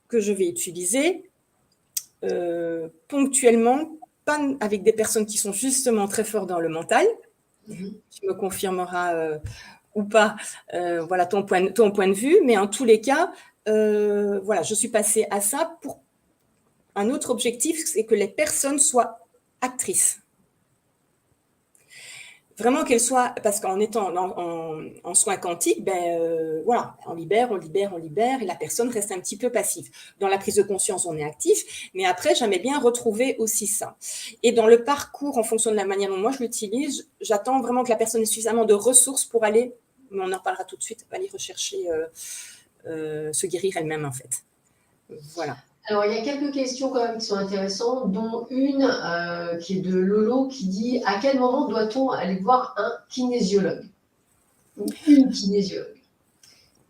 que je vais utiliser ponctuellement, pas avec des personnes qui sont justement très fortes dans le mental. Tu me confirmeras ou pas voilà, ton point de vue, mais en tous les cas, voilà, je suis passée à ça pour un autre objectif, c'est que les personnes soient actrices. Vraiment qu'elles soient, parce qu'en étant en soins quantiques, voilà, on libère, et la personne reste un petit peu passive. Dans la prise de conscience, on est actif, mais après, j'aimais bien retrouver aussi ça. Et dans le parcours, en fonction de la manière dont moi je l'utilise, j'attends vraiment que la personne ait suffisamment de ressources pour aller, mais on en parlera tout de suite, aller rechercher, se guérir elle-même en fait. Voilà. Alors, il y a quelques questions quand même qui sont intéressantes, dont une qui est de Lolo qui dit « À quel moment doit-on aller voir un kinésiologue ?» ou une kinésiologue.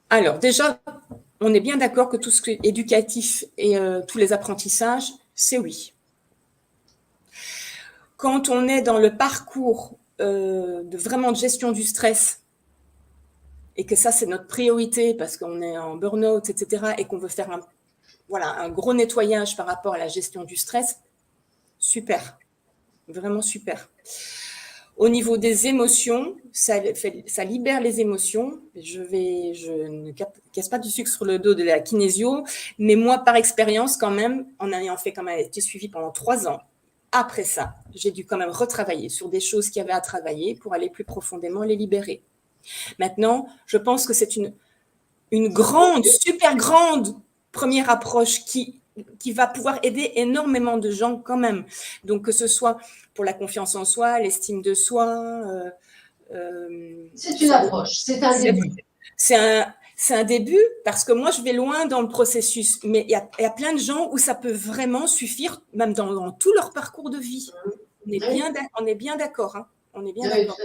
Alors, déjà, on est bien d'accord que tout ce qui est éducatif et tous les apprentissages, c'est oui. Quand on est dans le parcours vraiment de gestion du stress, et que ça, c'est notre priorité parce qu'on est en burn-out, etc., et qu'on veut faire un gros nettoyage par rapport à la gestion du stress, super, vraiment super. Au niveau des émotions, ça libère les émotions. Je ne casse pas du sucre sur le dos de la kinésio, mais moi, par expérience, quand même, en ayant fait quand même été suivie pendant 3 ans, après ça, j'ai dû quand même retravailler sur des choses qu'il y avait à travailler pour aller plus profondément les libérer. Maintenant, je pense que c'est une grande, super grande première approche qui va pouvoir aider énormément de gens quand même. Donc, que ce soit pour la confiance en soi, l'estime de soi. C'est une approche, c'est un début. C'est un début parce que moi, je vais loin dans le processus. Mais il y a plein de gens où ça peut vraiment suffire, même dans tout leur parcours de vie. On est bien d'accord. Hein, on est bien d'accord.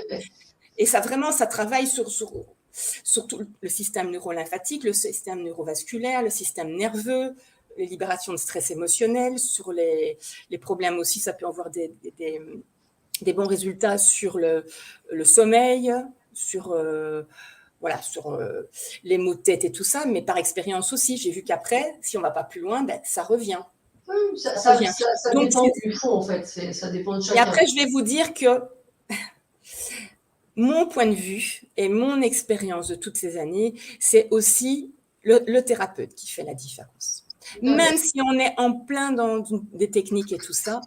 Et ça travaille sur tout le système neurolymphatique, le système neurovasculaire, le système nerveux, les libérations de stress émotionnel, sur les problèmes aussi, ça peut avoir des bons résultats sur le sommeil, sur les maux de tête et tout ça, mais par expérience aussi, j'ai vu qu'après, si on ne va pas plus loin, ça revient. Oui, ça dépend du fond, en fait. Ça dépend de chacun. Et après, je vais vous dire que mon point de vue et mon expérience de toutes ces années, c'est aussi le thérapeute qui fait la différence. Même si on est en plein dans des techniques et tout ça,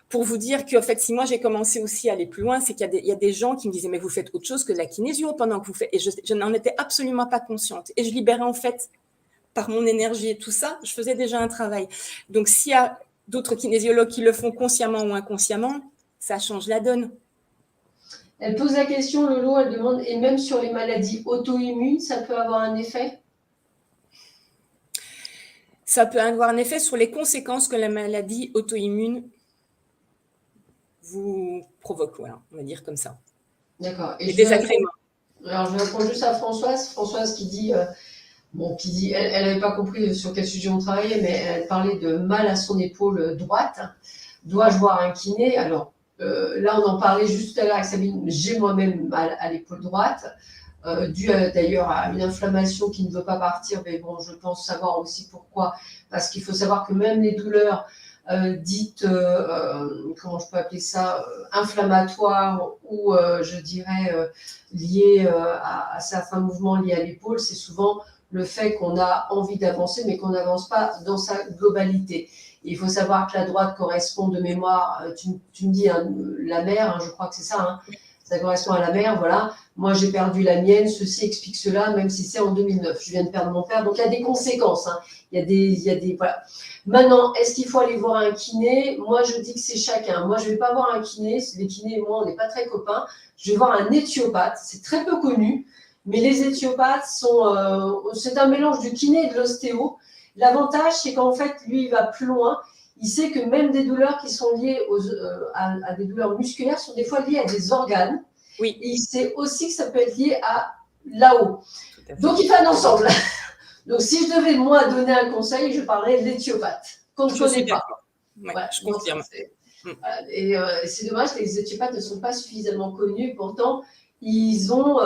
pour vous dire qu'en fait, si moi j'ai commencé aussi à aller plus loin, c'est qu'il y a des gens qui me disaient mais vous faites autre chose que de la kinésio pendant que vous faites, et je n'en étais absolument pas consciente. Et je libérais en fait par mon énergie et tout ça, je faisais déjà un travail. Donc s'il y a d'autres kinésiologues qui le font consciemment ou inconsciemment, ça change la donne. Elle pose la question, Lolo, elle demande, et même sur les maladies auto-immunes, ça peut avoir un effet? Ça peut avoir un effet sur les conséquences que la maladie auto-immune vous provoque, voilà, on va dire comme ça. D'accord. Et désagréments. Alors, je vais répondre juste à Françoise. Françoise qui dit, elle n'avait pas compris sur quel sujet on travaillait, mais elle parlait de mal à son épaule droite. Dois-je voir un kiné? Alors, là, on en parlait juste tout à l'heure avec Sabine. J'ai moi-même mal à l'épaule droite, dû d'ailleurs à une inflammation qui ne veut pas partir. Mais bon, je pense savoir aussi pourquoi. Parce qu'il faut savoir que même les douleurs dites, comment je peux appeler ça, inflammatoires ou je dirais liées à certains mouvements liés à l'épaule, c'est souvent le fait qu'on a envie d'avancer, mais qu'on n'avance pas dans sa globalité. Et il faut savoir que la droite correspond de mémoire, tu me dis la mer, je crois que c'est ça, ça correspond à la mer, voilà. Moi, j'ai perdu la mienne, ceci explique cela, même si c'est en 2009. Je viens de perdre mon père, donc il y a des conséquences. Il y a des, voilà. Maintenant, est-ce qu'il faut aller voir un kiné? Moi, je dis que c'est chacun. Moi, je ne vais pas voir un kiné. Les kinés et moi, on n'est pas très copains. Je vais voir un éthiopathe. C'est très peu connu, mais les éthiopathes c'est un mélange du kiné et de l'ostéo. L'avantage, c'est qu'en fait, lui, il va plus loin. Il sait que même des douleurs qui sont liées à des douleurs musculaires sont des fois liées à des organes. Oui. Et il sait aussi que ça peut être lié à là-haut. Donc, il fait un ensemble. Donc, si je devais, moi, donner un conseil, je parlerais de l'éthiopathe, qu'on ne connaît pas. Ouais, voilà, je confirme. Et c'est dommage que les éthiopathes ne sont pas suffisamment connus. Pourtant, ils font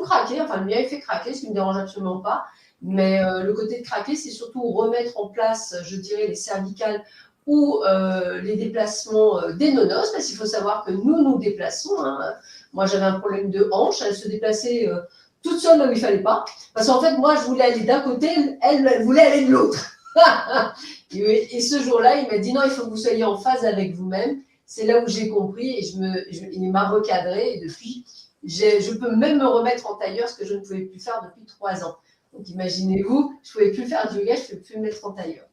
craquer. Enfin, le mien, il fait craquer, ce qui ne me dérange absolument pas. Mais le côté de craquer, c'est surtout remettre en place, je dirais, les cervicales ou les déplacements des nonos, parce qu'il faut savoir que nous déplaçons. Moi, j'avais un problème de hanche, elle se déplaçait toute seule là où il ne fallait pas. Parce qu'en fait, moi, je voulais aller d'un côté, elle voulait aller de l'autre. Et ce jour-là, il m'a dit non, il faut que vous soyez en phase avec vous-même. C'est là où j'ai compris et il m'a recadré. Et depuis, je peux même me remettre en tailleur, ce que je ne pouvais plus faire depuis 3 ans. Donc, imaginez-vous, je ne pouvais plus faire du yoga, je ne pouvais plus me mettre en tailleur.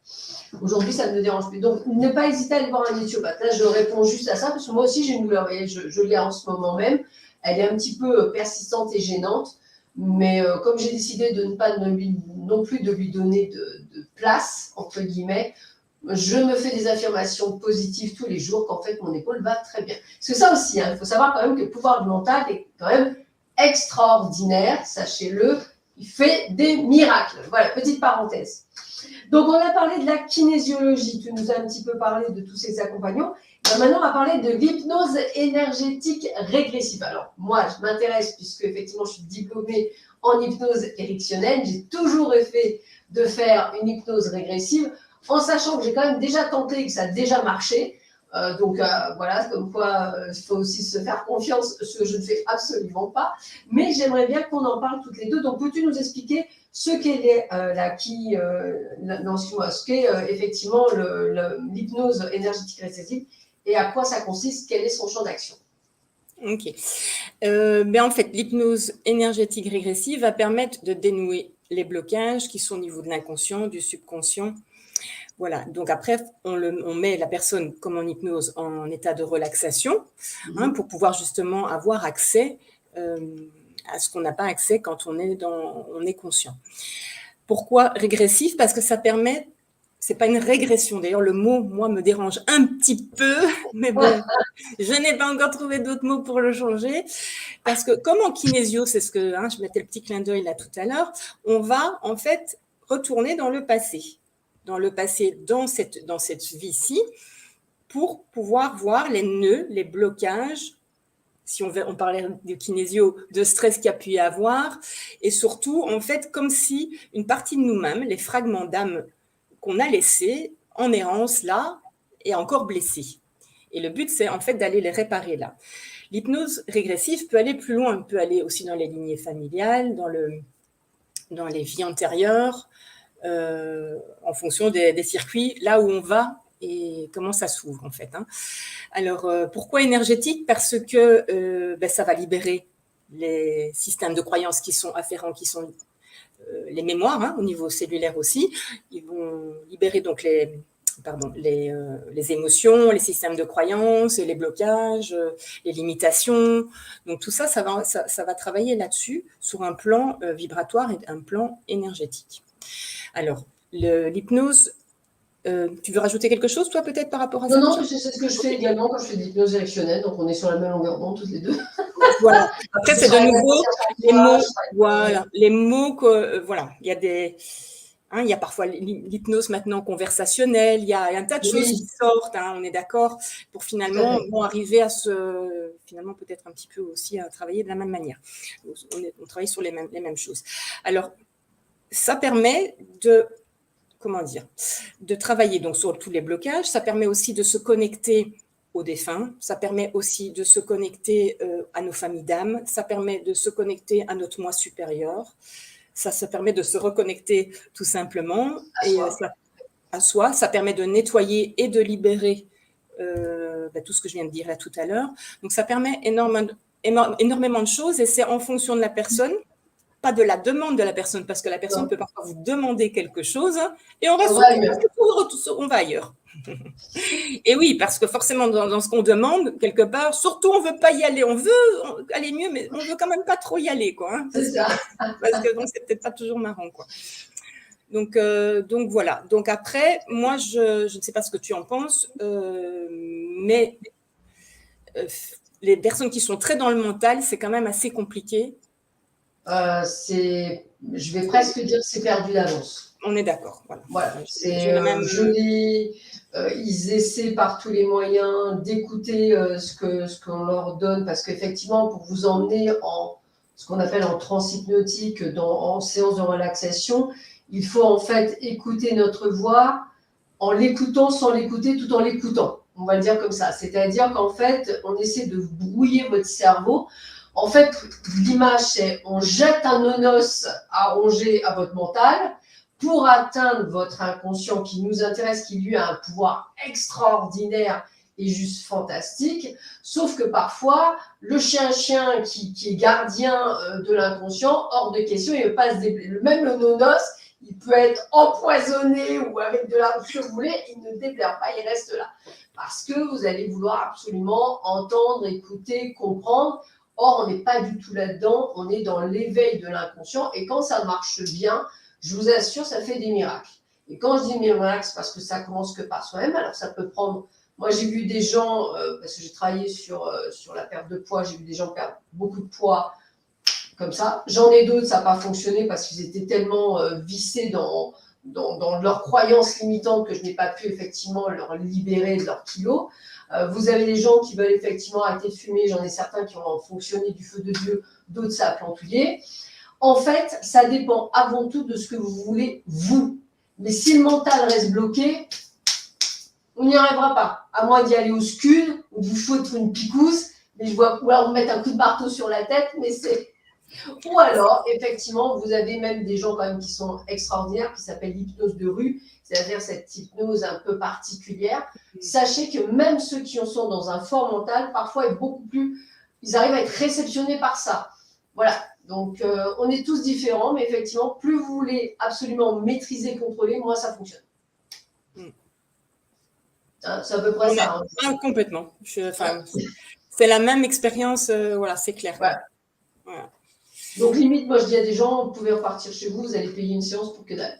Aujourd'hui, ça ne me dérange plus. Donc, ne pas hésiter à aller voir un éthiopathe. Là, je réponds juste à ça, parce que moi aussi, j'ai une douleur. Je l'ai en ce moment même. Elle est un petit peu persistante et gênante. Mais comme j'ai décidé de ne pas non plus de lui donner de place, entre guillemets, je me fais des affirmations positives tous les jours qu'en fait, mon épaule va très bien. Parce que ça aussi, il faut savoir quand même que le pouvoir du mental est quand même extraordinaire, sachez-le. Il fait des miracles. Voilà, petite parenthèse. Donc, on a parlé de la kinésiologie. Tu nous as un petit peu parlé de tous ces accompagnants. Maintenant, on va parler de l'hypnose énergétique régressive. Alors, moi, je m'intéresse, puisque effectivement, je suis diplômée en hypnose érectionnelle. J'ai toujours rêvé de faire une hypnose régressive, en sachant que j'ai quand même déjà tenté et que ça a déjà marché. Voilà, comme quoi il faut aussi se faire confiance, ce que je ne fais absolument pas. Mais j'aimerais bien qu'on en parle toutes les deux. Donc, peux-tu nous expliquer ce qu'est ce qu'est effectivement l'hypnose énergétique régressive et à quoi ça consiste, quel est son champ d'action? Ok. En fait, l'hypnose énergétique régressive va permettre de dénouer les blocages qui sont au niveau de l'inconscient, du subconscient. Voilà, donc après, on met la personne, comme en hypnose, en état de relaxation pour pouvoir justement avoir accès à ce qu'on n'a pas accès quand on est conscient. Pourquoi régressif? Parce que ça permet, c'est pas une régression. D'ailleurs, le mot, moi, me dérange un petit peu, mais bon, je n'ai pas encore trouvé d'autres mots pour le changer. Parce que comme en kinésio, c'est ce que je mettais le petit clin d'œil là tout à l'heure, on va en fait retourner dans le passé. dans le passé, dans cette vie-ci, pour pouvoir voir les nœuds, les blocages, si on parlait de kinésio, de stress qu'il y a pu y avoir, et surtout, en fait, comme si une partie de nous-mêmes, les fragments d'âme qu'on a laissés en errance là, est encore blessée. Et le but, c'est en fait d'aller les réparer là. L'hypnose régressive peut aller plus loin, peut aller aussi dans les lignées familiales, dans les vies antérieures, en fonction des circuits, là où on va et comment ça s'ouvre en fait. Alors, pourquoi énergétique? Parce que ça va libérer les systèmes de croyances qui sont afférents, qui sont les mémoires, au niveau cellulaire aussi. Ils vont libérer donc les émotions, les systèmes de croyances, les blocages, les limitations. Donc tout ça, ça va travailler là-dessus, sur un plan vibratoire et un plan énergétique. Alors, l'hypnose, tu veux rajouter quelque chose, toi, peut-être, par rapport à ça? Non, c'est ce que je fais également quand je fais de l'hypnose directionnelle, donc on est sur la même longueur d'onde, toutes les deux. Voilà. Après, c'est de nouveau les mots, voilà, les mots que, voilà, il y a des... il y a parfois l'hypnose maintenant conversationnelle, il y a un tas de choses qui sortent, on est d'accord, pour finalement arriver à finalement peut-être un petit peu aussi à travailler de la même manière. On travaille sur les mêmes choses. Alors, ça permet de travailler donc sur tous les blocages, ça permet aussi de se connecter aux défunts, ça permet aussi de se connecter à nos familles d'âme, ça permet de se connecter à notre moi supérieur. Ça permet de se reconnecter tout simplement à soi. Ça permet de nettoyer et de libérer tout ce que je viens de dire là tout à l'heure. Donc, ça permet énormément de choses et c'est en fonction de la personne, pas de la demande de la personne, parce que la personne peut parfois vous demander quelque chose et on va ailleurs. Et oui, parce que forcément, dans ce qu'on demande, quelque part, surtout, on ne veut pas y aller. On veut aller mieux, mais on ne veut quand même pas trop y aller, quoi. C'est ça. Parce que c'est peut-être pas toujours marrant, quoi. Donc voilà. Donc après, moi, je ne sais pas ce que tu en penses, mais les personnes qui sont très dans le mental, c'est quand même assez compliqué. Je vais presque dire que c'est perdu d'avance. On est d'accord. Voilà. Ils essaient par tous les moyens d'écouter ce qu'on leur donne, parce qu'effectivement, pour vous emmener en ce qu'on appelle en transe hypnotique, en séance de relaxation, il faut en fait écouter notre voix en l'écoutant sans l'écouter, tout en l'écoutant. On va le dire comme ça. C'est-à-dire qu'en fait, on essaie de brouiller votre cerveau. En fait, l'image, c'est on jette un nonos à ronger à votre mental pour atteindre votre inconscient qui nous intéresse, qui lui a un pouvoir extraordinaire et juste fantastique. Sauf que parfois, le chien qui est gardien de l'inconscient, hors de question, il ne veut pas se déblayer. Même le nonos, il peut être empoisonné ou avec de la ce que vous voulez, il ne déblaire pas, il reste là. Parce que vous allez vouloir absolument entendre, écouter, comprendre. Or, on n'est pas du tout là-dedans, on est dans l'éveil de l'inconscient. Et quand ça marche bien, je vous assure, ça fait des miracles. Et quand je dis miracles, c'est parce que ça commence que par soi-même. Alors, ça peut prendre... Moi, j'ai vu des gens, parce que j'ai travaillé sur la perte de poids, j'ai vu des gens perdre beaucoup de poids comme ça. J'en ai d'autres, ça n'a pas fonctionné parce qu'ils étaient tellement vissés dans leurs croyances limitantes que je n'ai pas pu effectivement leur libérer de leurs kilos. Vous avez des gens qui veulent effectivement arrêter de fumer, j'en ai certains qui ont fonctionné du feu de Dieu, d'autres ça a plantouillé. En fait, ça dépend avant tout de ce que vous voulez, vous. Mais si le mental reste bloqué, on n'y arrivera pas. À moins d'y aller au scud, ou de vous foutre une picouse, mais je vois, ou alors vous mettre un coup de marteau sur la tête, mais c'est... Ou alors, effectivement, vous avez même des gens quand même qui sont extraordinaires, qui s'appellent l'hypnose de rue, c'est-à-dire cette hypnose un peu particulière. Sachez que même ceux qui en sont dans un fort mental, parfois, est beaucoup plus... Ils arrivent à être réceptionnés par ça. Voilà. Donc, on est tous différents, mais effectivement, plus vous voulez absolument maîtriser, contrôler, moins ça fonctionne. C'est à peu près ça. Complètement. C'est la même expérience, voilà, c'est clair. Voilà. Donc, limite, moi, je dis à des gens, vous pouvez repartir chez vous, vous allez payer une séance pour que dalle.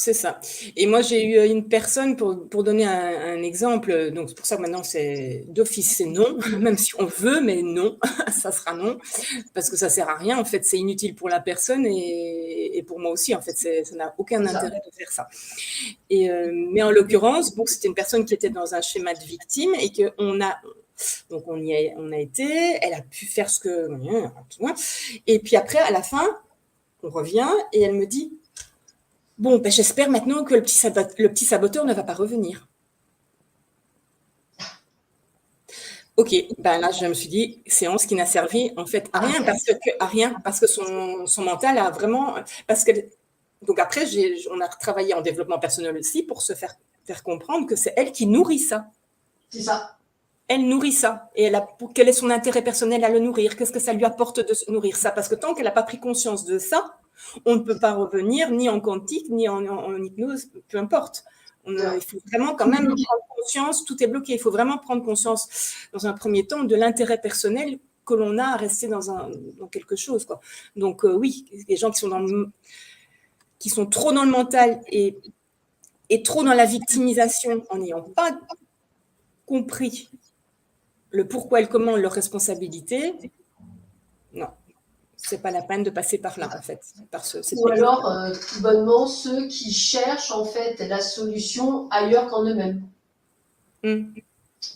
C'est ça. Et moi, j'ai eu une personne, pour donner un exemple, donc c'est pour ça que maintenant, c'est d'office, c'est non, même si on veut, mais non, ça sera non, parce que ça sert à rien, en fait, c'est inutile pour la personne et pour moi aussi, en fait, ça n'a aucun intérêt de faire ça. Mais en l'occurrence, bon, c'était une personne qui était dans un schéma de victime et qu'on a... Donc, on a été, elle a pu faire ce que... Et puis après, à la fin, on revient et elle me dit... Bon, ben j'espère maintenant que le petit saboteur ne va pas revenir. Ok, ben là je me suis dit, séance qui n'a servi en fait à rien, parce que son mental a vraiment... Donc après, on a travaillé en développement personnel aussi pour se faire comprendre que c'est elle qui nourrit ça. C'est ça. Elle nourrit ça. Et quel est son intérêt personnel à le nourrir? Qu'est-ce que ça lui apporte de nourrir ça? Parce que tant qu'elle n'a pas pris conscience de ça, on ne peut pas revenir ni en quantique, ni en hypnose, peu importe. Il faut vraiment quand même prendre conscience, tout est bloqué. Il faut vraiment prendre conscience, dans un premier temps, de l'intérêt personnel que l'on a à rester dans quelque chose, quoi. Donc oui, les gens qui sont trop dans le mental et trop dans la victimisation en n'ayant pas compris le pourquoi et le comment de leur responsabilité, non. C'est pas la peine de passer par là, en fait. Ou alors, tout bonnement, ceux qui cherchent, en fait, la solution ailleurs qu'en eux-mêmes.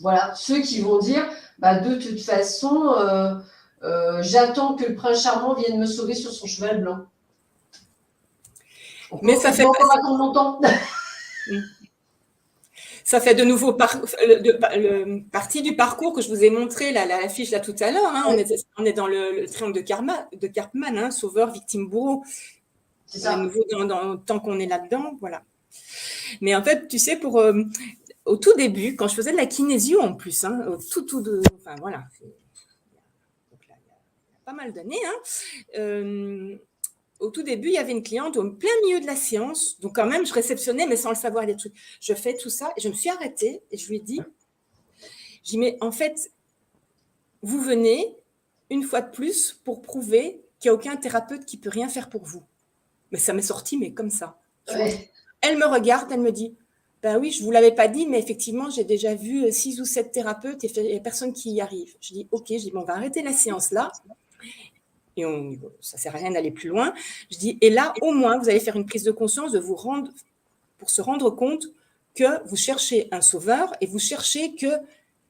Voilà, ceux qui vont dire, bah, de toute façon, j'attends que le prince charmant vienne me sauver sur son cheval blanc. Mais ça fait encore attendre longtemps. Ça fait de nouveau partie du parcours que je vous ai montré, la fiche là tout à l'heure. Hein. On est dans le triangle de Karpman, hein, sauveur, victime, bourreau. C'est ça. À nouveau, tant qu'on est là-dedans, voilà. Mais en fait, tu sais, au tout début, quand je faisais de la kinésio en plus, hein, enfin voilà, donc là, il y a pas mal d'années, hein, au tout début, il y avait une cliente au plein milieu de la séance. Donc, quand même, je réceptionnais, mais sans le savoir, des trucs. Je fais tout ça et je me suis arrêtée et je lui ai dit, mais en fait, vous venez une fois de plus pour prouver qu'il n'y a aucun thérapeute qui peut rien faire pour vous. Mais ça m'est sorti, mais comme ça. Ouais. Elle me regarde, elle me dit, ben oui, je ne vous l'avais pas dit, mais effectivement, j'ai déjà vu 6 ou 7 thérapeutes et il n'y a personne qui y arrive. Je dis, ok, on va arrêter la séance là. Et ça ne sert à rien d'aller plus loin. Je dis, et là, au moins, vous allez faire une prise de conscience pour se rendre compte que vous cherchez un sauveur et vous cherchez que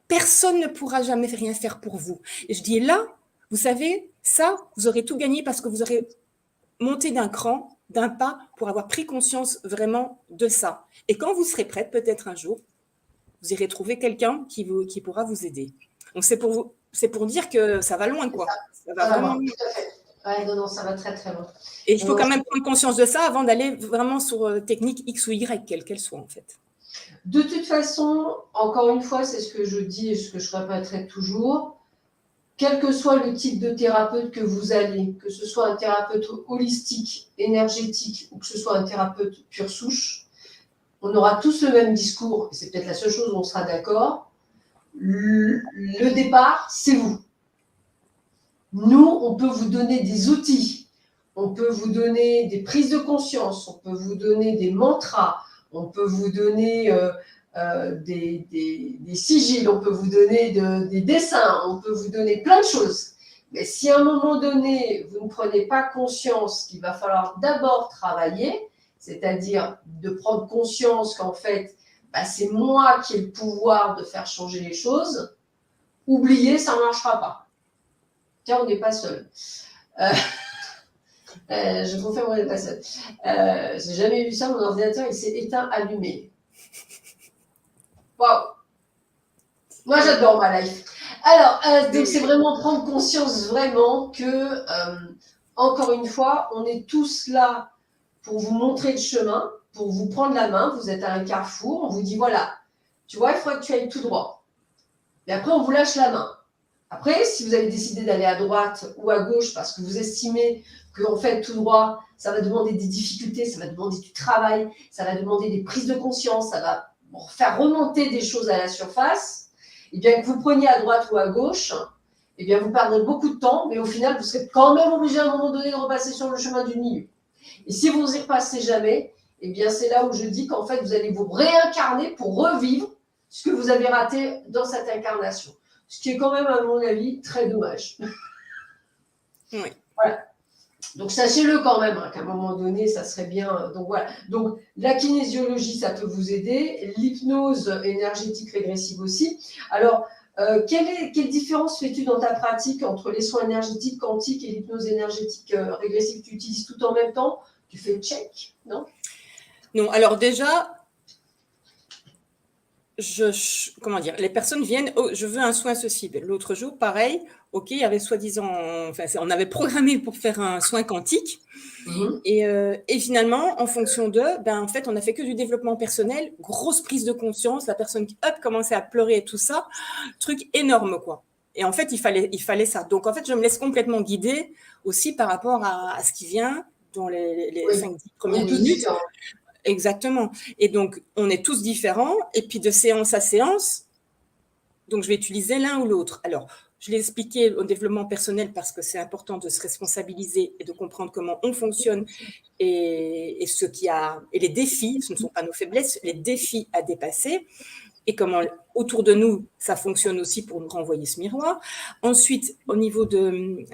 personne ne pourra jamais rien faire pour vous. Et je dis, là, vous savez, ça, vous aurez tout gagné parce que vous aurez monté d'un cran, d'un pas, pour avoir pris conscience vraiment de ça. Et quand vous serez prête, peut-être un jour, vous irez trouver quelqu'un qui pourra vous aider. Donc, c'est pour dire que ça va loin, quoi. Ça va vraiment loin. Tout à fait. Ouais, non, ça va très, très loin. Et il faut quand même prendre conscience de ça avant d'aller vraiment sur technique X ou Y, quelle qu'elle soit, en fait. De toute façon, encore une fois, c'est ce que je dis et ce que je répéterai toujours, quel que soit le type de thérapeute que vous allez, que ce soit un thérapeute holistique, énergétique, ou que ce soit un thérapeute pure souche, on aura tous le même discours, et c'est peut-être la seule chose où on sera d'accord. Le départ, c'est vous. Nous, on peut vous donner des outils, on peut vous donner des prises de conscience, on peut vous donner des mantras, on peut vous donner des sigils, on peut vous donner des dessins, on peut vous donner plein de choses. Mais si à un moment donné, vous ne prenez pas conscience qu'il va falloir d'abord travailler, c'est-à-dire de prendre conscience qu'en fait, c'est moi qui ai le pouvoir de faire changer les choses, oubliez, ça ne marchera pas. Tiens, on n'est pas seul. Je confirme, on n'est pas seul. J'ai jamais vu ça, mon ordinateur, il s'est éteint, allumé. Waouh! Moi, j'adore ma life. Alors, donc c'est vraiment prendre conscience vraiment que, encore une fois, on est tous là pour vous montrer le chemin, pour vous prendre la main. Vous êtes à un carrefour, on vous dit, voilà, tu vois, il faudrait que tu ailles tout droit. Et après, on vous lâche la main. Après, si vous avez décidé d'aller à droite ou à gauche parce que vous estimez qu'en fait, tout droit, ça va demander des difficultés, ça va demander du travail, ça va demander des prises de conscience, ça va faire remonter des choses à la surface, et bien que vous preniez à droite ou à gauche, et bien vous perdrez beaucoup de temps, mais au final, vous serez quand même obligé à un moment donné de repasser sur le chemin du milieu. Et si vous n'y repassez jamais, eh bien, c'est là où je dis qu'en fait, vous allez vous réincarner pour revivre ce que vous avez raté dans cette incarnation. Ce qui est quand même, à mon avis, très dommage. Oui. Voilà. Donc, sachez-le quand même, qu'à un moment donné, ça serait bien. Donc, voilà. Donc, la kinésiologie, ça peut vous aider. L'hypnose énergétique régressive aussi. Alors, quelle différence fais-tu dans ta pratique entre les soins énergétiques quantiques et l'hypnose énergétique régressive? Tu utilises tout en même temps? Tu fais check, non? Non, alors déjà, comment dire, les personnes viennent, oh, je veux un soin ceci. L'autre jour, pareil, ok, il y avait soi-disant, enfin, on avait programmé pour faire un soin quantique. Et finalement, en fonction d'eux, en fait, on n'a fait que du développement personnel, grosse prise de conscience, la personne qui, hop, commençait à pleurer et tout ça, truc énorme, quoi. Et en fait, il fallait ça. Donc, en fait, je me laisse complètement guider aussi par rapport à ce qui vient dans les 5-10 premières minutes. Exactement. Et donc, on est tous différents. Et puis, de séance à séance, donc, je vais utiliser l'un ou l'autre. Alors, je l'ai expliqué au développement personnel parce que c'est important de se responsabiliser et de comprendre comment on fonctionne et les défis, ce ne sont pas nos faiblesses, les défis à dépasser et comment autour de nous, ça fonctionne aussi pour nous renvoyer ce miroir. Ensuite, au niveau de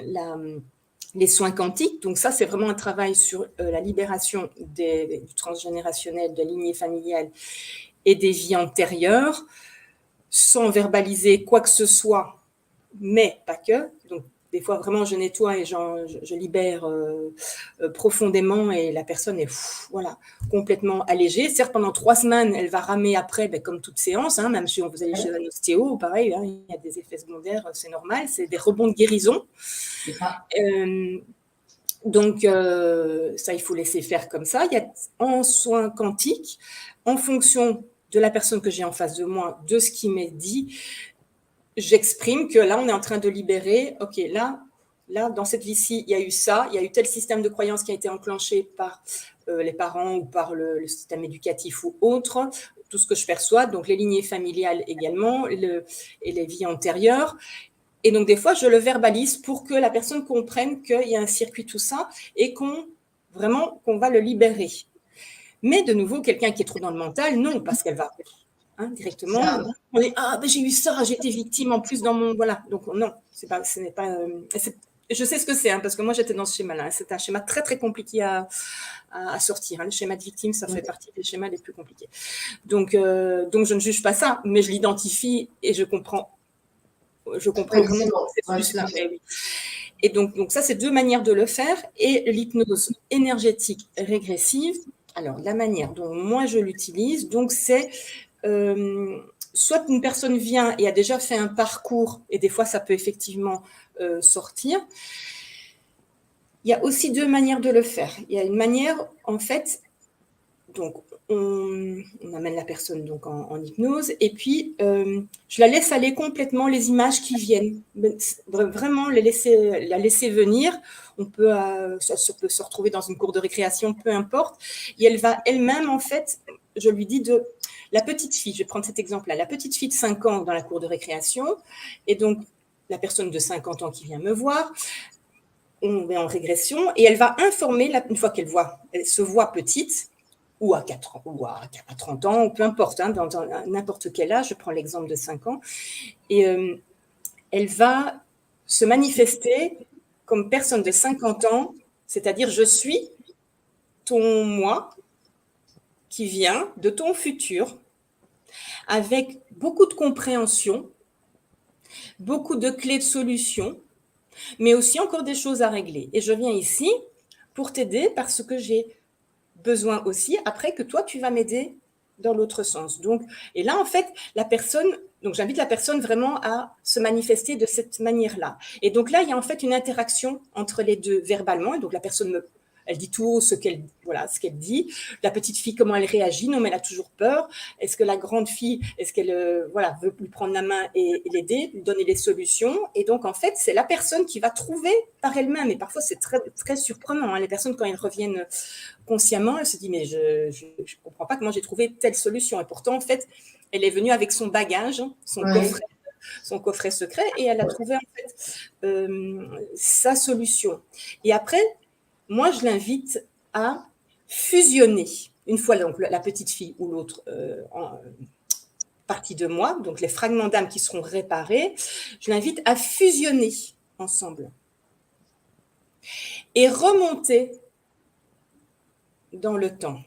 les soins quantiques, donc ça, c'est vraiment un travail sur la libération du transgénérationnel, de la lignée familiale et des vies antérieures, sans verbaliser quoi que ce soit, mais pas que. Donc, des fois, vraiment, je nettoie et je libère profondément et la personne est voilà, complètement allégée. Certes, pendant 3 semaines, elle va ramer après, comme toute séance, même si vous allez chez un ostéo, pareil, il y a des effets secondaires, c'est normal, c'est des rebonds de guérison. C'est ça. Donc, ça, il faut laisser faire comme ça. Il y a en soins quantiques, en fonction de la personne que j'ai en face de moi, de ce qui m'est dit, j'exprime que là, on est en train de libérer, ok, là, dans cette vie-ci, il y a eu ça, il y a eu tel système de croyance qui a été enclenché par les parents ou par le système éducatif ou autre, tout ce que je perçois, donc les lignées familiales également, et les vies antérieures. Et donc, des fois, je le verbalise pour que la personne comprenne qu'il y a un circuit, tout ça, et qu'on va le libérer. Mais de nouveau, quelqu'un qui est trop dans le mental, non, parce qu'elle va directement. On dit j'ai eu ça, j'ai été victime en plus dans mon voilà. Donc non, ce n'est pas. Je sais ce que c'est parce que moi j'étais dans ce schéma-là. C'est un schéma très très compliqué à sortir. Le schéma de victime, ça fait partie des schémas les plus compliqués. Donc je ne juge pas ça, mais je l'identifie et je comprends. Je comprends vraiment cette plus-là. Et donc ça, c'est 2 manières de le faire. Et l'hypnose énergétique régressive. Alors la manière dont moi je l'utilise, donc c'est soit une personne vient et a déjà fait un parcours, et des fois ça peut effectivement sortir. Il y a aussi 2 manières de le faire. Il y a une manière, en fait, donc on amène la personne donc en hypnose, et puis je la laisse aller complètement, les images qui viennent, vraiment la laisser venir. On peut, ça peut se retrouver dans une cour de récréation, peu importe, et elle va elle-même, en fait, je lui dis la petite fille, je vais prendre cet exemple-là, la petite fille de 5 ans dans la cour de récréation, et donc la personne de 50 ans qui vient me voir, on est en régression, et elle va informer, une fois qu'elle se voit petite, ou à 4 ans, ou à 30 ans, ou peu importe, dans n'importe quel âge, je prends l'exemple de 5 ans, et elle va se manifester comme personne de 50 ans, c'est-à-dire je suis ton moi qui vient de ton futur, avec beaucoup de compréhension, beaucoup de clés de solution, mais aussi encore des choses à régler. Et je viens ici pour t'aider parce que j'ai besoin aussi, après, que toi, tu vas m'aider dans l'autre sens. Donc, et là, en fait, j'invite la personne vraiment à se manifester de cette manière-là. Et donc là, il y a en fait une interaction entre les deux verbalement. Et donc, la personne elle dit tout haut ce qu'elle dit. La petite fille, comment elle réagit? Non, mais elle a toujours peur. Est-ce que la grande fille, est-ce qu'elle veut lui prendre la main et l'aider, lui donner les solutions? Et donc, en fait, c'est la personne qui va trouver par elle-même. Et parfois, c'est très, très surprenant. Les personnes, quand elles reviennent consciemment, elle se dit mais je ne comprends pas comment j'ai trouvé telle solution. Et pourtant, en fait, elle est venue avec son bagage, son coffret secret, et elle a trouvé en fait sa solution. Et après, moi, je l'invite à fusionner. une fois donc la petite fille ou l'autre partie de moi, donc les fragments d'âme qui seront réparés, je l'invite à fusionner ensemble et remonter dans le temps,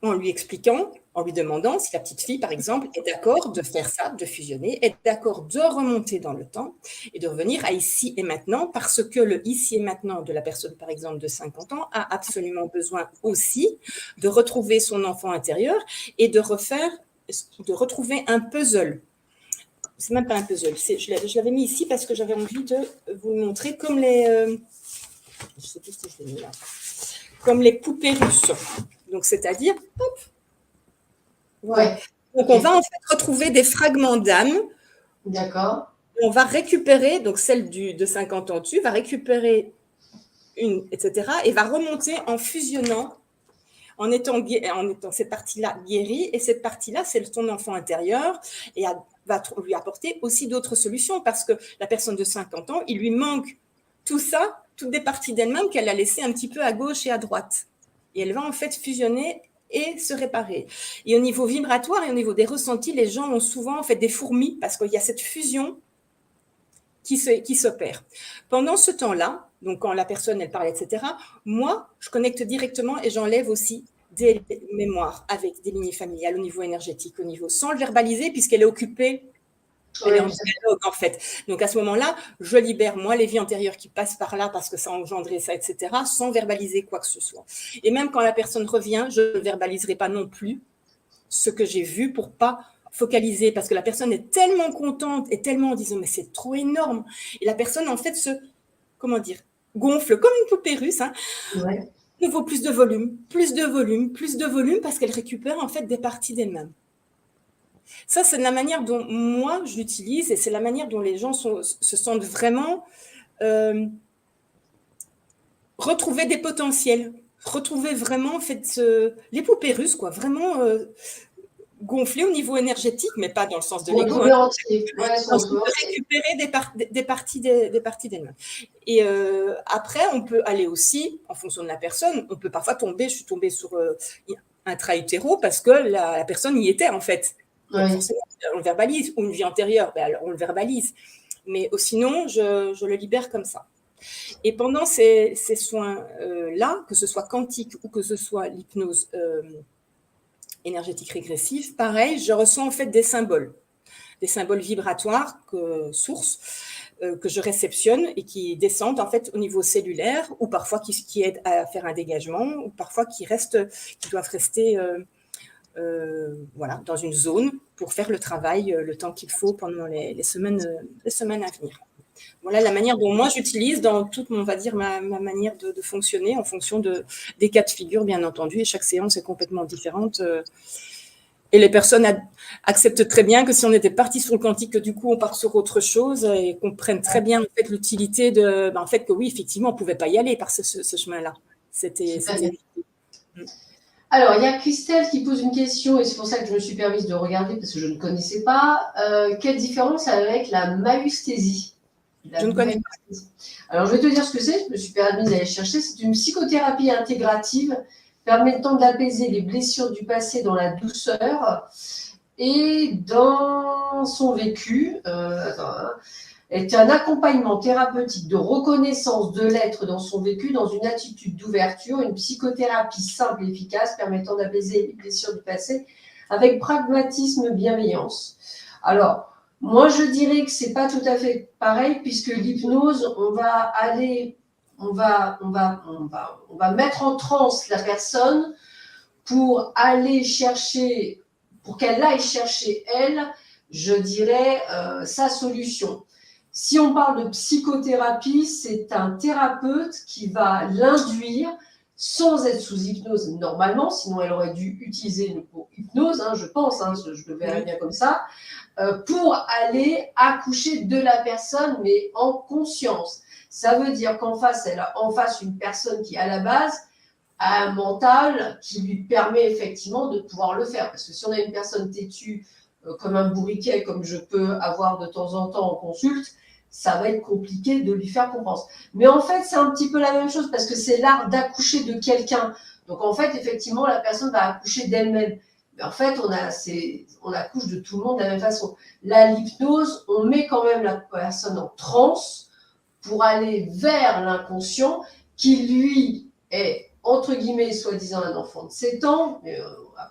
en lui expliquant, en lui demandant si la petite fille, par exemple, est d'accord de faire ça, de fusionner, est d'accord de remonter dans le temps et de revenir à ici et maintenant, parce que le ici et maintenant de la personne, par exemple, de 50 ans, a absolument besoin aussi de retrouver son enfant intérieur et de retrouver un puzzle. C'est même pas un puzzle, je l'avais mis ici parce que j'avais envie de vous le montrer comme les... je sais plus si je l'ai mis là. Comme les poupées russes. Donc, c'est-à-dire, hop, voilà. Ouais. Donc, on va en fait retrouver des fragments d'âme. D'accord. On va récupérer, donc celle de 50 ans dessus, va récupérer une, etc. et va remonter en fusionnant, en étant cette partie-là guérie, et cette partie-là, c'est ton enfant intérieur, et va lui apporter aussi d'autres solutions, parce que la personne de 50 ans, il lui manque tout ça, toutes des parties d'elle-même qu'elle a laissées un petit peu à gauche et à droite. Et elle va en fait fusionner et se réparer. Et au niveau vibratoire et au niveau des ressentis, les gens ont souvent en fait des fourmis, parce qu'il y a cette fusion qui s'opère. Pendant ce temps-là, donc quand la personne, elle parle, etc., moi, je connecte directement et j'enlève aussi des mémoires avec des lignées familiales au niveau énergétique, au niveau sans le verbaliser, puisqu'elle est occupée, elle est en dialogue en fait. Donc à ce moment-là, je libère moi les vies antérieures qui passent par là parce que ça a engendré ça, etc., sans verbaliser quoi que ce soit. Et même quand la personne revient, je ne verbaliserai pas non plus ce que j'ai vu pour pas focaliser, parce que la personne est tellement contente et tellement en disant mais c'est trop énorme, et la personne en fait comment dire, gonfle comme une poupée russe, hein. Ouais. Il faut plus de volume, plus de volume, plus de volume, parce qu'elle récupère en fait des parties d'elle-même. Ça, c'est la manière dont moi je l'utilise, et c'est la manière dont les gens se sentent vraiment retrouver des potentiels, retrouver vraiment en fait les poupées russes, quoi, vraiment gonfler au niveau énergétique, mais pas dans le sens de l'ego, hein, récupérer des parties d'elle-même. Et après, on peut aller aussi, en fonction de la personne, on peut parfois je suis tombée sur un intra-utéro parce que la personne y était en fait. Donc forcément, on le verbalise, ou une vie antérieure, alors on le verbalise. Mais sinon, je le libère comme ça. Et pendant ces soins-là, que ce soit quantique ou que ce soit l'hypnose énergétique régressive, pareil, je ressens en fait des symboles vibratoires sources que je réceptionne et qui descendent en fait au niveau cellulaire, ou parfois qui aident à faire un dégagement, ou parfois qui doivent rester voilà, dans une zone pour faire le travail le temps qu'il faut pendant les semaines à venir. Voilà la manière dont moi j'utilise dans toute, on va dire, ma manière de fonctionner en fonction des cas de figure, bien entendu, et chaque séance est complètement différente. Et les personnes acceptent très bien que si on était parti sur le quantique, que du coup on part sur autre chose, et comprennent très bien en fait, l'utilité en fait, que oui, effectivement, on ne pouvait pas y aller par ce chemin-là. C'était Alors, il y a Christelle qui pose une question, et c'est pour ça que je me suis permise de regarder, parce que je ne connaissais pas. Quelle différence avec la maïsthésie? Je ne connais pas. Alors, je vais te dire ce que c'est. Je me suis permise d'aller chercher. C'est une psychothérapie intégrative permettant d'apaiser les blessures du passé dans la douceur et dans son vécu. Est un accompagnement thérapeutique de reconnaissance de l'être dans son vécu, dans une attitude d'ouverture, une psychothérapie simple et efficace permettant d'apaiser les blessures du passé avec pragmatisme et bienveillance. Alors, moi, je dirais que c'est pas tout à fait pareil, puisque l'hypnose, on va mettre en transe la personne pour aller chercher, pour qu'elle aille chercher, elle, je dirais, sa solution. Si on parle de psychothérapie, c'est un thérapeute qui va l'induire sans être sous hypnose normalement, sinon elle aurait dû utiliser le mot hypnose, hein, je pense, hein, je le verrais bien comme ça, pour aller accoucher de la personne, mais en conscience. Ça veut dire qu'en face, elle a en face une personne qui, à la base, a un mental qui lui permet effectivement de pouvoir le faire. Parce que si on a une personne têtue, comme un bourriquet, comme je peux avoir de temps en temps en consulte, ça va être compliqué de lui faire comprendre. Mais en fait, c'est un petit peu la même chose, parce que c'est l'art d'accoucher de quelqu'un Donc en fait, effectivement, la personne va accoucher d'elle-même. Mais en fait, on accouche de tout le monde de la même façon. Là, l'hypnose, on met quand même la personne en transe pour aller vers l'inconscient qui, lui, est, entre guillemets, soi-disant un enfant de 7 ans.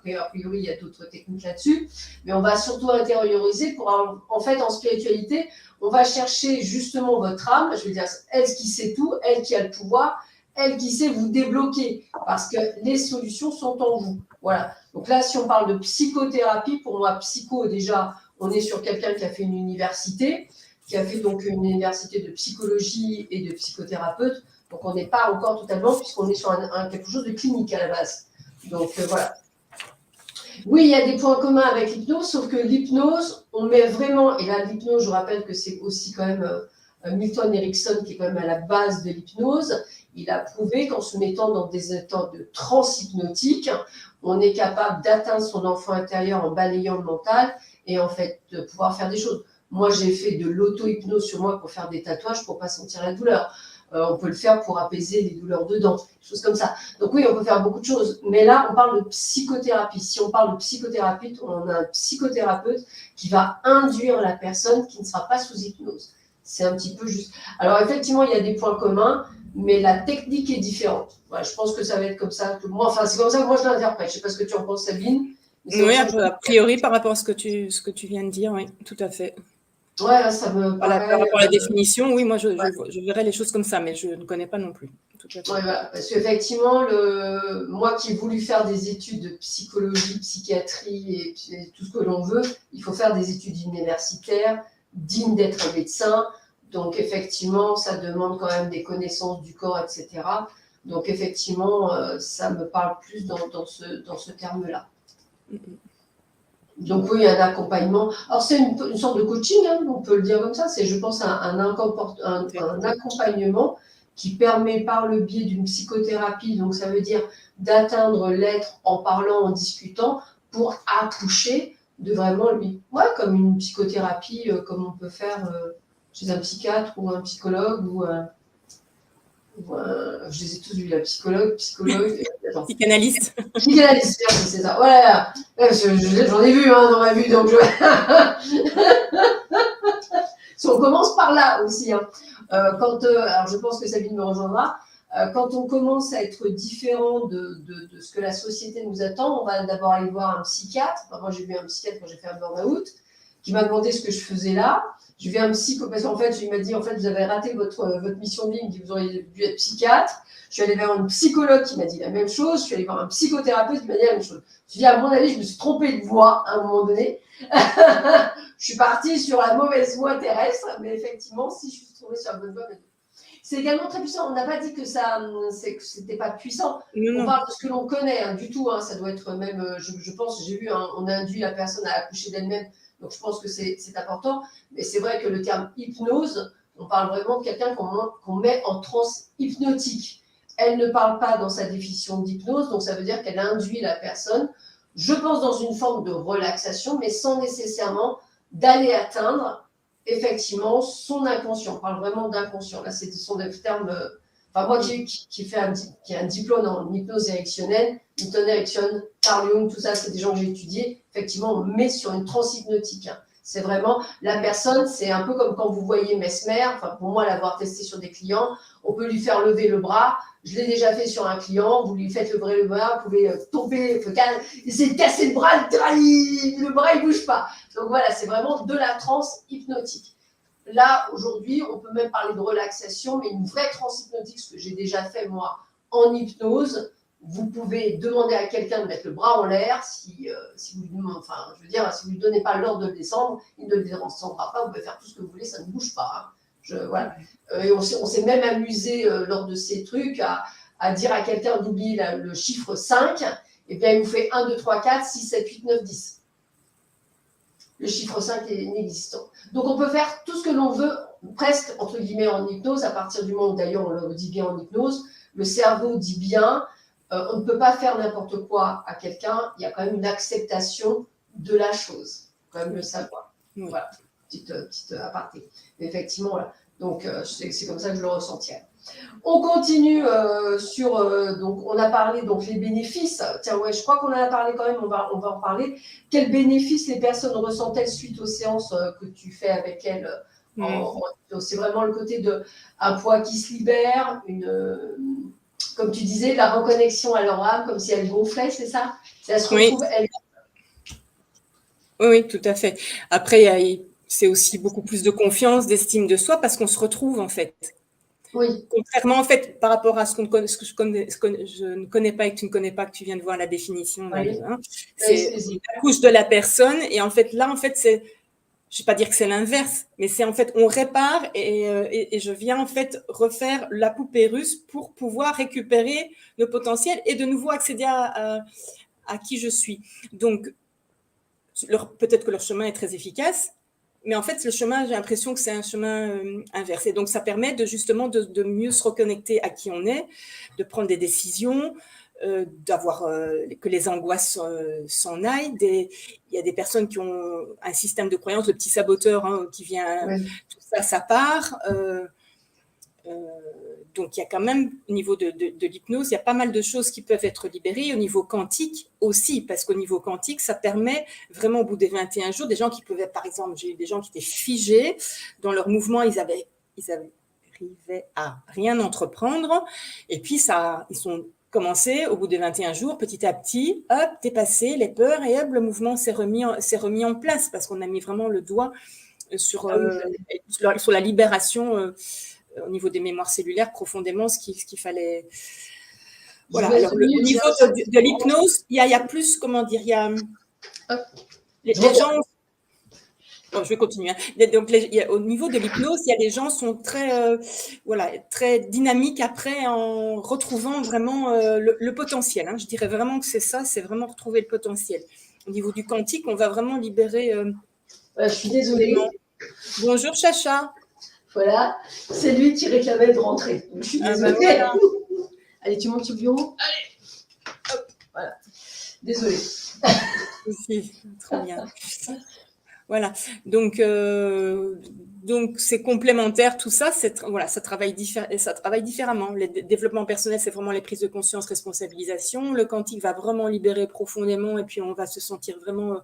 Mais, a priori, il y a d'autres techniques là-dessus. Mais on va surtout intérioriser pour, en fait, en spiritualité, on va chercher justement votre âme, je veux dire, elle qui sait tout, elle qui a le pouvoir, elle qui sait vous débloquer, parce que les solutions sont en vous. Voilà. Donc là, si on parle de psychothérapie, pour moi, psycho, déjà, on est sur quelqu'un qui a fait une université, qui a fait donc une université de psychologie et de psychothérapeute. Donc on n'est pas encore totalement, puisqu'on est sur quelque chose de clinique à la base. Donc voilà. Oui, il y a des points communs avec l'hypnose, sauf que l'hypnose, on met vraiment, et là l'hypnose, je rappelle que c'est aussi quand même Milton Erickson qui est quand même à la base de l'hypnose. Il a prouvé qu'en se mettant dans des états de transe hypnotique, on est capable d'atteindre son enfant intérieur en balayant le mental et en fait de pouvoir faire des choses. Moi, j'ai fait de l'auto-hypnose sur moi pour faire des tatouages pour ne pas sentir la douleur. On peut le faire pour apaiser les douleurs de dents, des choses comme ça. Donc oui, on peut faire beaucoup de choses. Mais là, on parle de psychothérapie. Si on parle de psychothérapie, on a un psychothérapeute qui va induire la personne qui ne sera pas sous hypnose. C'est un petit peu juste. Alors effectivement, il y a des points communs, mais la technique est différente. Ouais, je pense que ça va être comme ça. Enfin, c'est comme ça que moi je l'interprète. Je ne sais pas ce que tu en penses, Sabine. Oui, a priori, par rapport à ce que tu viens de dire, oui, tout à fait. Ouais, ça me paraît… Par rapport à la définition, oui, moi, je verrais les choses comme ça, mais je ne connais pas non plus. Tout à fait. Ouais, voilà, parce qu'effectivement, moi qui ai voulu faire des études de psychologie, psychiatrie et tout ce que l'on veut, il faut faire des études universitaires, dignes d'être un médecin. Donc, effectivement, ça demande quand même des connaissances du corps, etc. Donc, effectivement, ça me parle plus dans ce terme-là. Donc oui, un accompagnement. Alors c'est une sorte de coaching, hein, on peut le dire comme ça. C'est, je pense, un accompagnement qui permet par le biais d'une psychothérapie, donc ça veut dire d'atteindre l'être en parlant, en discutant, pour accoucher de vraiment lui. Ouais, comme une psychothérapie, comme on peut faire chez un psychiatre ou un psychologue ou je les ai tous vus, la psychologue, psychanalyste. Psychanalyste, c'est ça. Voilà. J'en ai vu dans ma vie, donc si on commence par là aussi. Hein. Alors je pense que Sabine me rejoindra. Quand on commence à être différent de ce que la société nous attend, on va d'abord aller voir un psychiatre. Enfin, moi, j'ai vu un psychiatre quand j'ai fait un burn-out, qui m'a demandé ce que je faisais là. J'ai vu un psy, parce qu'en fait, il m'a dit, en fait, vous avez raté votre mission de vie, vous auriez dû être psychiatre. Je suis allée vers une psychologue qui m'a dit la même chose. Je suis allée voir un psychothérapeute qui m'a dit la même chose. Je dis, à mon avis, je me suis trompée de voie à un moment donné. Je suis partie sur la mauvaise voie terrestre, mais effectivement, si je suis tombée sur la bonne voie, c'est également très puissant. On n'a pas dit que c'était pas puissant. On parle de ce que l'on connaît, hein, du tout. Hein, ça doit être même, je pense, j'ai vu, hein, on a induit la personne à accoucher d'elle-même. Donc, je pense que c'est important. Mais c'est vrai que le terme hypnose, on parle vraiment de quelqu'un qu'on met en transe hypnotique. Elle ne parle pas dans sa définition d'hypnose, donc ça veut dire qu'elle induit la personne, je pense, dans une forme de relaxation, mais sans nécessairement d'aller atteindre effectivement son inconscient. On parle vraiment d'inconscient. Là, ce sont des termes… Enfin, moi qui ai un diplôme en hypnose érectionnelle, Milton Erickson, Carl Jung, tout ça, c'est des gens que j'ai étudiés. Effectivement, on met sur une transe hypnotique. Hein. C'est vraiment, la personne, c'est un peu comme quand vous voyez Mesmer, enfin pour moi l'avoir testé sur des clients, on peut lui faire lever le bras, je l'ai déjà fait sur un client, vous lui faites lever le bras, vous pouvez tomber, essayer de casser le bras, le bras il bouge pas. Donc voilà, c'est vraiment de la transe hypnotique. Là, aujourd'hui, on peut même parler de relaxation, mais une vraie transe hypnotique, ce que j'ai déjà fait moi en hypnose. Vous pouvez demander à quelqu'un de mettre le bras en l'air si vous lui donnez pas l'ordre de le descendre, il ne le descendra pas. Vous pouvez faire tout ce que vous voulez, ça ne bouge pas. Hein. Voilà. Et on s'est même amusé lors de ces trucs à dire à quelqu'un d'oublier le chiffre 5. Et bien, il vous fait 1, 2, 3, 4, 6, 7, 8, 9, 10. Le chiffre 5 est inexistant. Donc, on peut faire tout ce que l'on veut, presque, entre guillemets, en hypnose, à partir du moment où, d'ailleurs, on le dit bien en hypnose, le cerveau dit bien, on ne peut pas faire n'importe quoi à quelqu'un, il y a quand même une acceptation de la chose. Il faut quand même le savoir. Voilà, petite aparté. Mais effectivement, voilà. Donc, c'est comme ça que je le ressentais. On continue donc on a parlé donc les bénéfices. Tiens, ouais, je crois qu'on en a parlé quand même, on va en parler. Quels bénéfices les personnes ressentent-elles suite aux séances que tu fais avec elles c'est vraiment le côté de un poids qui se libère, comme tu disais, la reconnexion à leur âme, comme si elle gonflait, c'est ça? Si elle se retrouve, elle. Oui, tout à fait. Après, c'est aussi beaucoup plus de confiance, d'estime de soi, parce qu'on se retrouve en fait. Oui. Contrairement en fait par rapport à ce que je ne connais pas et que tu ne connais pas, que tu viens de voir la définition, Oui. C'est la couche de la personne, et en fait là, en fait, c'est, je ne vais pas dire que c'est l'inverse, mais c'est en fait on répare et je viens en fait refaire la poupée russe pour pouvoir récupérer le potentiel et de nouveau accéder à qui je suis. Donc peut-être que leur chemin est très efficace, mais en fait, le chemin, j'ai l'impression que c'est un chemin inverse. Et donc, ça permet justement de mieux se reconnecter à qui on est, de prendre des décisions, d'avoir que les angoisses s'en aillent. Il y a des personnes qui ont un système de croyance, le petit saboteur qui vient, tout ça, ça part. Donc, il y a quand même, au niveau de l'hypnose, il y a pas mal de choses qui peuvent être libérées. Au niveau quantique aussi, parce qu'au niveau quantique, ça permet vraiment, au bout des 21 jours, des gens qui pouvaient, par exemple, j'ai eu des gens qui étaient figés dans leur mouvement, ils arrivaient à rien entreprendre. Et puis, ils sont commencé, au bout des 21 jours, petit à petit, hop, dépasser les peurs, et hop, le mouvement s'est remis en place, parce qu'on a mis vraiment le doigt sur la libération au niveau des mémoires cellulaires, profondément ce qu'il fallait. Voilà. Alors, au niveau de l'hypnose, il y a plus, comment dire, il y a les gens. Bon, je vais continuer. Donc, au niveau de l'hypnose, il y a les gens sont très dynamiques après en retrouvant vraiment le potentiel. Je dirais vraiment que c'est ça, c'est vraiment retrouver le potentiel. Au niveau du quantique, on va vraiment libérer. Je suis désolée. Bonjour Chacha. Voilà, c'est lui qui réclamait de rentrer. Je suis désolée. Voilà. Allez, tu montes au bureau. Allez, hop, voilà. Désolée. Trop bien. Voilà, donc c'est complémentaire, tout ça, ça travaille différemment. Le développement personnel, c'est vraiment les prises de conscience, responsabilisation. Le quantique va vraiment libérer profondément, et puis on va se sentir vraiment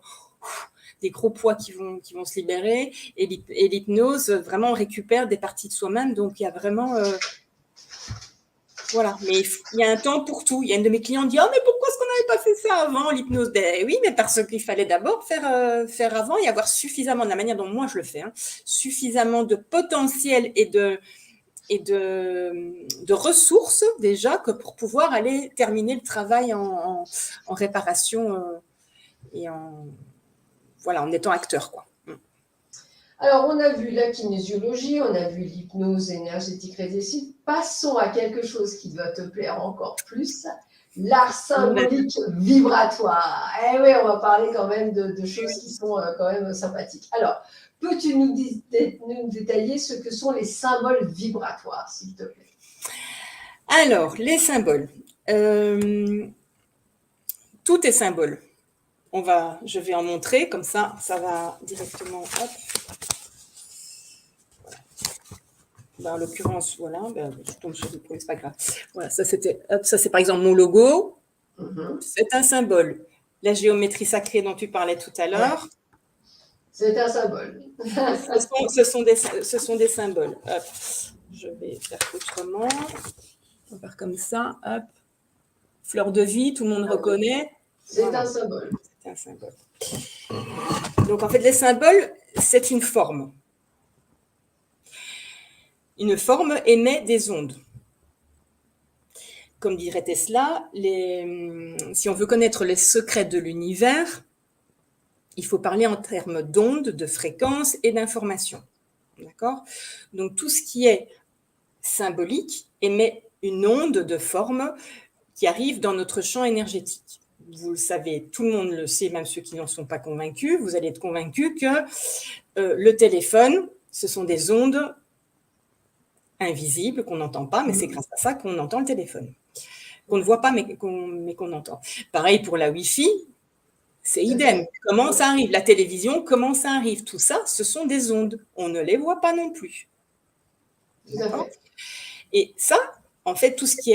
des gros poids qui vont se libérer. Et l'hypnose, vraiment, on récupère des parties de soi-même. Donc il y a vraiment voilà, mais il y a un temps pour tout. Il y a une de mes clientes qui dit « Oh, mais pourquoi est-ce qu'on n'avait pas fait ça avant, l'hypnose ?» Ben oui, mais parce qu'il fallait d'abord faire avant et avoir suffisamment, de la manière dont moi je le fais, suffisamment de potentiel et de ressources déjà que pour pouvoir aller terminer le travail en réparation et en étant acteur, quoi. Alors, on a vu la kinésiologie, on a vu l'hypnose énergétique régressive. Passons à quelque chose qui doit te plaire encore plus, l'art symbolique vibratoire. Eh oui, on va parler quand même de choses qui sont quand même sympathiques. Alors, peux-tu nous détailler ce que sont les symboles vibratoires, s'il te plaît? Alors, les symboles. Tout est symbole. Je vais en montrer, comme ça va directement. Hop. Ben, en l'occurrence, voilà, je tombe sur le point, c'est pas grave. Voilà, ça c'est par exemple mon logo. C'est un symbole. La géométrie sacrée dont tu parlais tout à l'heure. Ouais. C'est un symbole. ce sont des symboles. Hop. Je vais faire autrement. On va faire comme ça. Hop. Fleur de vie, tout le monde reconnaît. C'est un symbole. C'est un symbole. Donc en fait, les symboles, c'est une forme. Une forme émet des ondes. Comme dirait Tesla, si on veut connaître les secrets de l'univers, il faut parler en termes d'ondes, de fréquences et d'informations. D'accord ? Donc tout ce qui est symbolique émet une onde de forme qui arrive dans notre champ énergétique. Vous le savez, tout le monde le sait, même ceux qui n'en sont pas convaincus. Vous allez être convaincus que le téléphone, ce sont des ondes invisibles qu'on n'entend pas, mais c'est grâce à ça qu'on entend le téléphone. Qu'on ne voit pas, mais qu'on entend. Pareil pour la Wi-Fi, c'est idem. Comment ça arrive? La télévision, comment ça arrive? Tout ça, ce sont des ondes. On ne les voit pas non plus. D'accord. Et ça, en fait, tout ce qui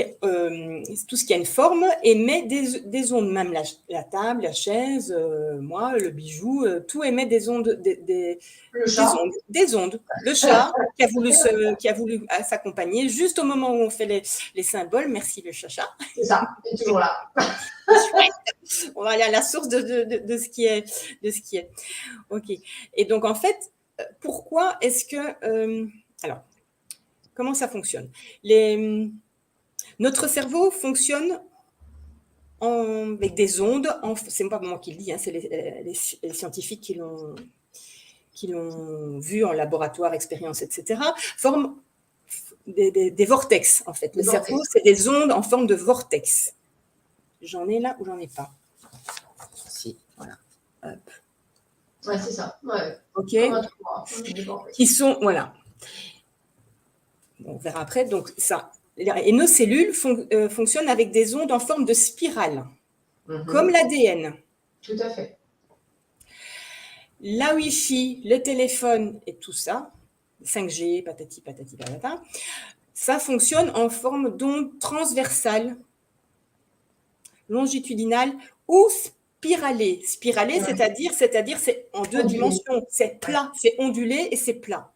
a une forme émet des ondes, même la table, la chaise, moi, le bijou, tout émet des ondes, Le chat. des ondes. Le chat qui a voulu s'accompagner juste au moment où on fait les symboles. Merci le chacha. C'est ça, il est toujours là. On va aller à la source de ce qui est. Ok. Et donc en fait, pourquoi est-ce que alors comment ça fonctionne? Notre cerveau fonctionne avec des ondes. C'est pas moi qui le dis, hein, c'est les scientifiques qui l'ont vu en laboratoire, expérience, etc. Forment des vortex, en fait. Le cerveau, c'est des ondes en forme de vortex. J'en ai là ou j'en ai pas? Si, voilà. Hop. Ouais, c'est ça. Ouais. Ok. Qui sont, voilà. On verra après. Donc, ça. Et nos cellules fonctionnent avec des ondes en forme de spirale, comme l'ADN. Tout à fait. La Wi-Fi, le téléphone et tout ça, 5G, patati, patati, patata, ça fonctionne en forme d'onde transversale, longitudinale ou spiralée. Spiralée, c'est-à-dire c'est en deux dimensions, c'est plat, c'est ondulé et c'est plat.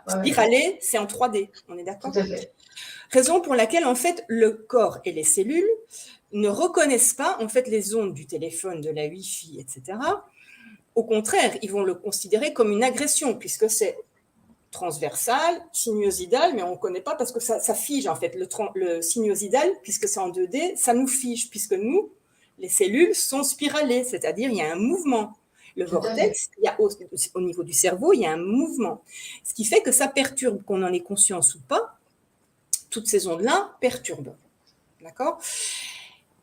Spiralé, c'est en 3D, on est d'accord? Tout à fait. Raison pour laquelle, en fait, le corps et les cellules ne reconnaissent pas, en fait, les ondes du téléphone, de la Wi-Fi, etc. Au contraire, ils vont le considérer comme une agression, puisque c'est transversal, sinusoïdal, mais on ne connaît pas parce que ça fige, en fait. Le sinusoïdal, puisque c'est en 2D, ça nous fige, puisque nous, les cellules sont spiralées, c'est-à-dire il y a un mouvement. Le vortex, au niveau du cerveau, il y a un mouvement. Ce qui fait que ça perturbe, qu'on en ait conscience ou pas, toutes ces ondes-là perturbent. D'accord?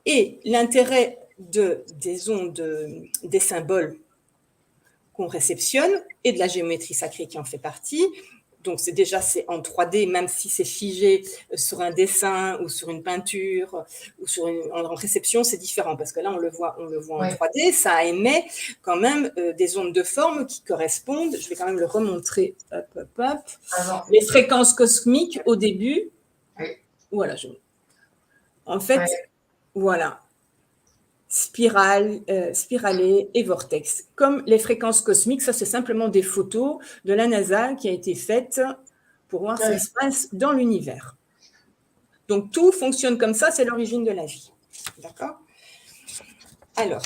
Et l'intérêt des ondes, des symboles qu'on réceptionne et de la géométrie sacrée qui en fait partie. Donc c'est en 3D, même si c'est figé sur un dessin ou sur une peinture ou en réception, c'est différent parce que là on le voit en 3D, ça émet quand même des ondes de forme qui correspondent. Je vais quand même le remontrer. Hop, hop, hop. Alors, les fréquences cosmiques au début. Voilà. En fait, voilà. Spiralée et vortex. Comme les fréquences cosmiques, ça c'est simplement des photos de la NASA qui a été faite pour voir ce qui se passe dans l'univers. Donc tout fonctionne comme ça, c'est l'origine de la vie. D'accord? Alors,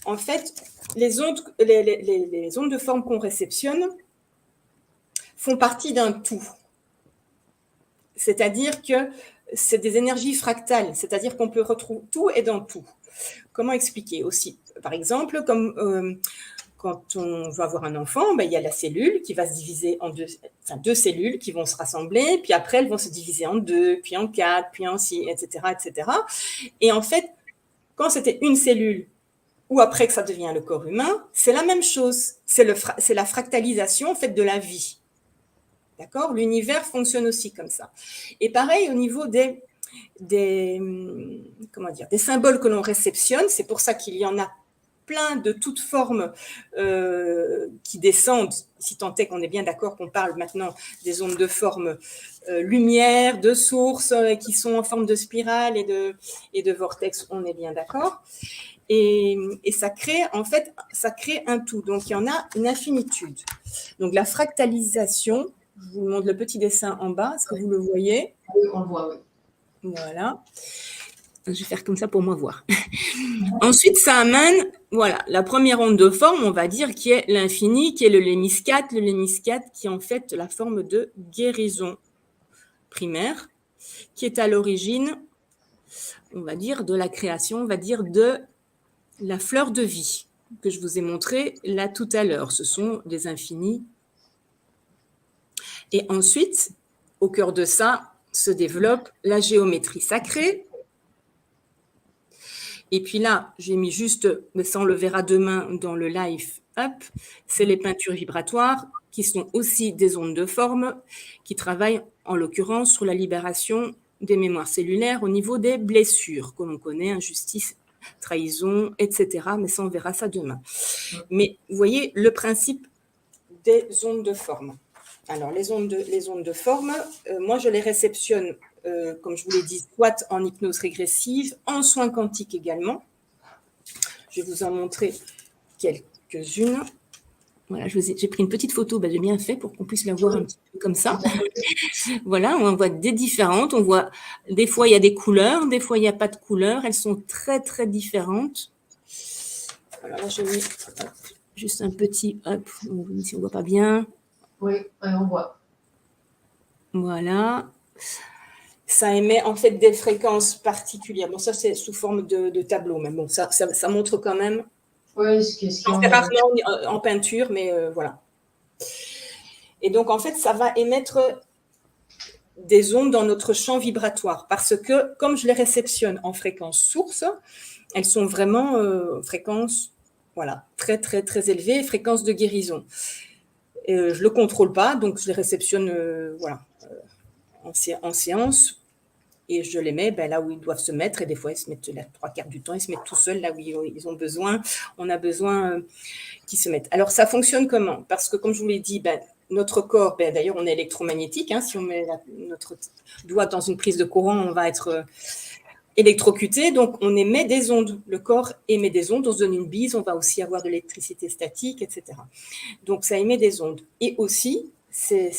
en fait, les ondes de forme qu'on réceptionne font partie d'un tout. C'est-à-dire que c'est des énergies fractales, c'est-à-dire qu'on peut retrouver tout est dans tout. Comment expliquer aussi? Par exemple, comme quand on veut avoir un enfant, il y a la cellule qui va se diviser en deux cellules qui vont se rassembler, puis après elles vont se diviser en 2, puis en 4, puis en 6, etc., etc. Et en fait, quand c'était une cellule, ou après que ça devient le corps humain, c'est la même chose. C'est la fractalisation en fait de la vie. D'accord? L'univers fonctionne aussi comme ça. Et pareil au niveau des symboles que l'on réceptionne, c'est pour ça qu'il y en a plein de toutes formes qui descendent, si tant est qu'on est bien d'accord qu'on parle maintenant des ondes de forme lumière, de source, qui sont en forme de spirale et de vortex, on est bien d'accord. Et ça crée un tout. Donc il y en a une infinitude. Donc la fractalisation, je vous montre le petit dessin en bas, est-ce que vous le voyez? Oui, on le voit, oui. Voilà. Je vais faire comme ça pour moi voir. Ensuite, ça amène, voilà, la première onde de forme, on va dire, qui est l'infini, qui est le léniscate. Le léniscate qui est en fait la forme de guérison primaire, qui est à l'origine, on va dire, de la création, on va dire, de la fleur de vie que je vous ai montré là tout à l'heure. Ce sont des infinis. Et ensuite, au cœur de ça, se développe la géométrie sacrée. Et puis là, j'ai mis juste, mais ça on le verra demain dans le live up, c'est les peintures vibratoires qui sont aussi des ondes de forme, qui travaillent en l'occurrence sur la libération des mémoires cellulaires au niveau des blessures que l'on connaît, injustice, trahison, etc. Mais ça, on verra ça demain. Mais vous voyez le principe des ondes de forme. Alors, les ondes de forme, moi, je les réceptionne, comme je vous l'ai dit, soit en hypnose régressive, en soins quantiques également. Je vais vous en montrer quelques-unes. Voilà, j'ai pris une petite photo, j'ai bien fait pour qu'on puisse la voir un petit peu comme ça. Voilà, on voit des différentes. On voit, des fois, il y a des couleurs, des fois, il n'y a pas de couleurs. Elles sont très, très différentes. Alors là, je mets juste un petit, hop, si on ne voit pas bien. Oui, on voit. Voilà. Ça émet en fait des fréquences particulières. Bon, ça, c'est sous forme de tableau, mais bon, ça montre quand même. Oui, ce qui est rarement en peinture, mais voilà. Et donc, en fait, ça va émettre des ondes dans notre champ vibratoire parce que, comme je les réceptionne en fréquence source, elles sont vraiment fréquences voilà, très, très, très élevées, fréquences de guérison. Je ne le contrôle pas, donc je les réceptionne voilà, en séance et je les mets là où ils doivent se mettre. Et des fois, ils se mettent la 3/4 du temps, ils se mettent tout seuls là où ils ont besoin. On a besoin qu'ils se mettent. Alors, ça fonctionne comment? Parce que, comme je vous l'ai dit, notre corps, d'ailleurs, on est électromagnétique. Hein, si on met notre doigt dans une prise de courant, on va être électrocuté. Donc, on émet des ondes. Le corps émet des ondes. On se donne une bise. On va aussi avoir de l'électricité statique, etc. Donc, ça émet des ondes. Et aussi, ces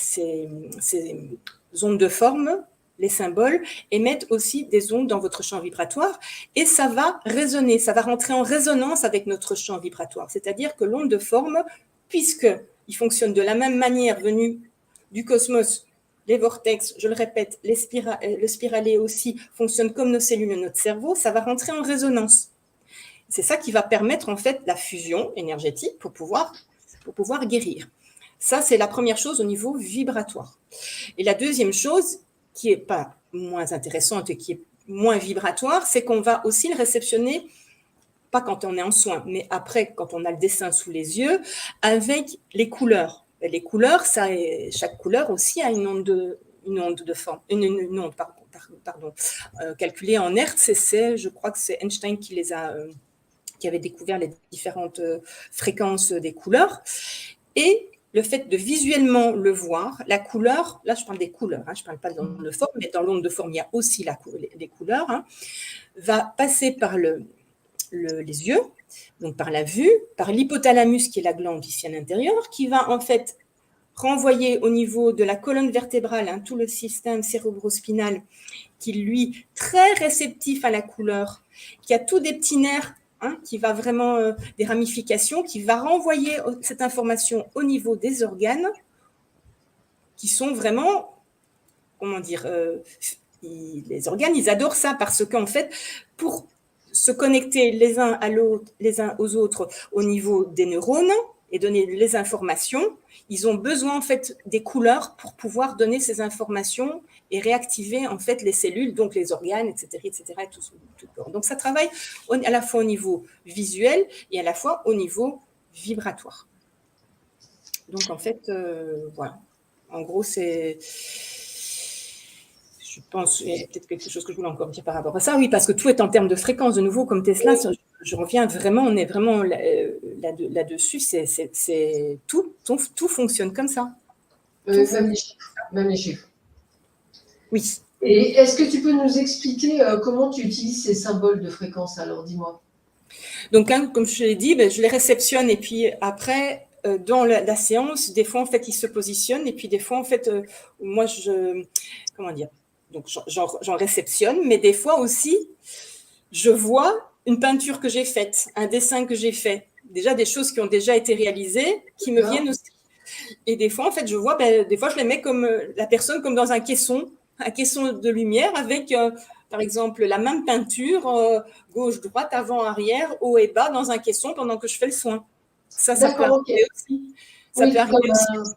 ondes de forme, les symboles, émettent aussi des ondes dans votre champ vibratoire et ça va résonner, ça va rentrer en résonance avec notre champ vibratoire. C'est-à-dire que l'onde de forme, puisqu'il fonctionne de la même manière venue du cosmos, les vortex, je le répète, le spiralet aussi fonctionne comme nos cellules de notre cerveau, ça va rentrer en résonance. C'est ça qui va permettre en fait la fusion énergétique pour pouvoir guérir. Ça, c'est la première chose au niveau vibratoire. Et la deuxième chose, qui n'est pas moins intéressante et qui est moins vibratoire, c'est qu'on va aussi le réceptionner, pas quand on est en soins, mais après, quand on a le dessin sous les yeux, avec les couleurs. Et les couleurs, chaque couleur aussi a une onde de forme, une onde, pardon, calculée en hertz. Je crois que c'est Einstein qui avait découvert les différentes fréquences des couleurs. Et le fait de visuellement le voir, la couleur, là je parle des couleurs, je ne parle pas de l'onde de forme, mais dans l'onde de forme, il y a aussi les couleurs, va passer par les yeux, donc par la vue, par l'hypothalamus qui est la glande ici à l'intérieur, qui va en fait renvoyer au niveau de la colonne vertébrale tout le système cérébrospinal qui lui très réceptif à la couleur, qui a tous des petits nerfs qui va vraiment des ramifications, qui va renvoyer cette information au niveau des organes qui sont vraiment, comment dire, les organes, ils adorent ça parce qu'en fait, pour se connecter les uns aux autres au niveau des neurones et donner les informations, ils ont besoin en fait des couleurs pour pouvoir donner ces informations et réactiver en fait les cellules, donc les organes, etc., et tout le corps. Donc ça travaille à la fois au niveau visuel et à la fois au niveau vibratoire. Donc en fait, voilà. En gros, c'est... Je pense, il y a peut-être quelque chose que je voulais encore dire par rapport à ça. Oui, parce que tout est en termes de fréquence. De nouveau, comme Tesla, je reviens vraiment, on est vraiment là-dessus. C'est tout fonctionne comme ça. Même les chiffres. Oui. Et est-ce que tu peux nous expliquer comment tu utilises ces symboles de fréquence? Alors, dis-moi. Donc, comme je l'ai dit, je les réceptionne et puis après, dans la séance, des fois, en fait, ils se positionnent et puis des fois, en fait, moi, comment dire? Donc, j'en réceptionne, mais des fois aussi, je vois une peinture que j'ai faite, un dessin que j'ai fait, déjà des choses qui ont déjà été réalisées, qui me viennent aussi. Et des fois, en fait, je vois, des fois, je les mets comme la personne comme dans un caisson de lumière avec, par exemple, la même peinture, gauche, droite, avant, arrière, haut et bas, dans un caisson pendant que je fais le soin. Ça peut arriver aussi. Ça peut arriver aussi.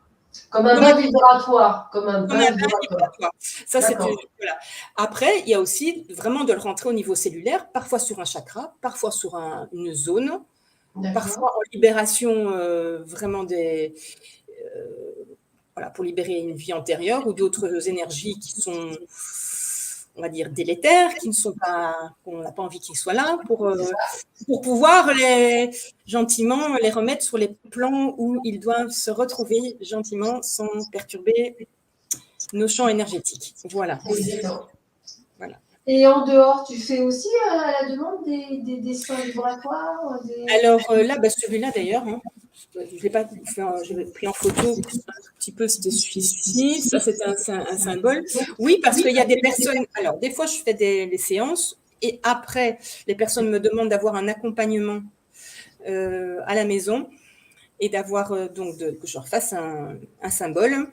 Comme un bain vibratoire. Comme un bain vibratoire. Ça, voilà. Après, il y a aussi vraiment de le rentrer au niveau cellulaire, parfois sur un chakra, parfois sur une zone, parfois en libération vraiment voilà, pour libérer une vie antérieure ou d'autres énergies qui sont on va dire, délétères, qu'on n'a pas envie qu'ils soient là, pour pouvoir gentiment les remettre sur les plans où ils doivent se retrouver gentiment sans perturber nos champs énergétiques. Voilà. Exactement. Voilà. Et en dehors, tu fais aussi à la demande des dessins vibratoires Alors là, celui-là d'ailleurs, hein, je l'ai pas fait, je l'ai pris en photo un petit peu, c'était celui-ci. Ça, c'est un symbole. Oui, parce qu'il y a des personnes. Alors, des fois, je fais les séances et après, les personnes me demandent d'avoir un accompagnement à la maison et d'avoir que je leur fasse un symbole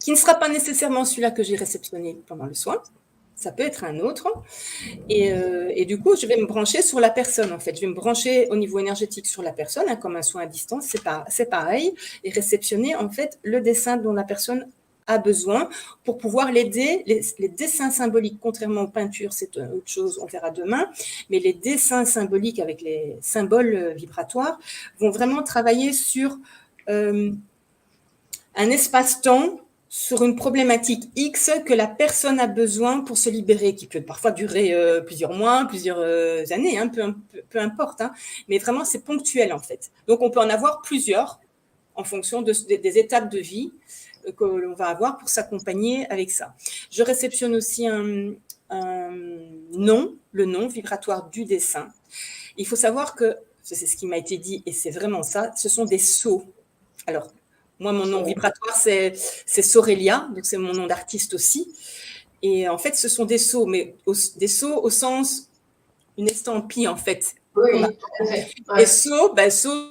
qui ne sera pas nécessairement celui-là que j'ai réceptionné pendant le soin. Ça peut être un autre. Et du coup, je vais me brancher sur la personne, en fait. Je vais me brancher au niveau énergétique sur la personne, hein, comme un soin à distance, c'est pareil, et réceptionner, en fait, le dessin dont la personne a besoin pour pouvoir l'aider. Les dessins symboliques, contrairement aux peintures, c'est autre chose, on verra demain, mais les dessins symboliques avec les symboles vibratoires vont vraiment travailler sur un espace-temps, sur une problématique X que la personne a besoin pour se libérer, qui peut parfois durer plusieurs mois, plusieurs années, hein, peu importe. Hein, mais vraiment, c'est ponctuel en fait. Donc, on peut en avoir plusieurs en fonction des étapes de vie que l'on va avoir pour s'accompagner avec ça. Je réceptionne aussi le nom vibratoire du dessin. Il faut savoir que, c'est ce qui m'a été dit, et c'est vraiment ça, ce sont des sceaux. Alors, moi, mon nom vibratoire, c'est Sorelia, donc c'est mon nom d'artiste aussi. Et en fait, ce sont des sceaux, mais des sceaux au sens, une estampille, en fait. Oui, tout à fait. Ouais. Et sceau,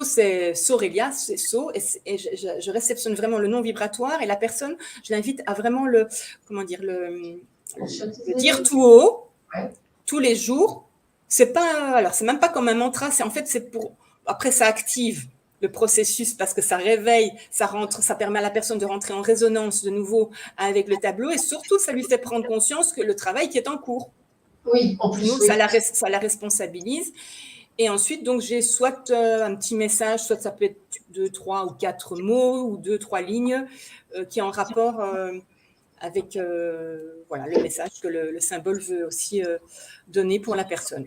c'est Sorelia, c'est sceau, et je réceptionne vraiment le nom vibratoire, et la personne, je l'invite à vraiment le dire tout haut, ouais, tous les jours. C'est même pas comme un mantra, c'est pour, après ça active le processus parce que ça réveille, ça permet à la personne de rentrer en résonance de nouveau avec le tableau et surtout ça lui fait prendre conscience que le travail qui est en cours. Oui, en plus. Donc, oui. Ça la responsabilise. Et ensuite, donc, j'ai soit un petit message, soit ça peut être 2, 3 ou 4 mots ou 2, 3 lignes qui est en rapport avec le message que le symbole veut aussi donner pour la personne.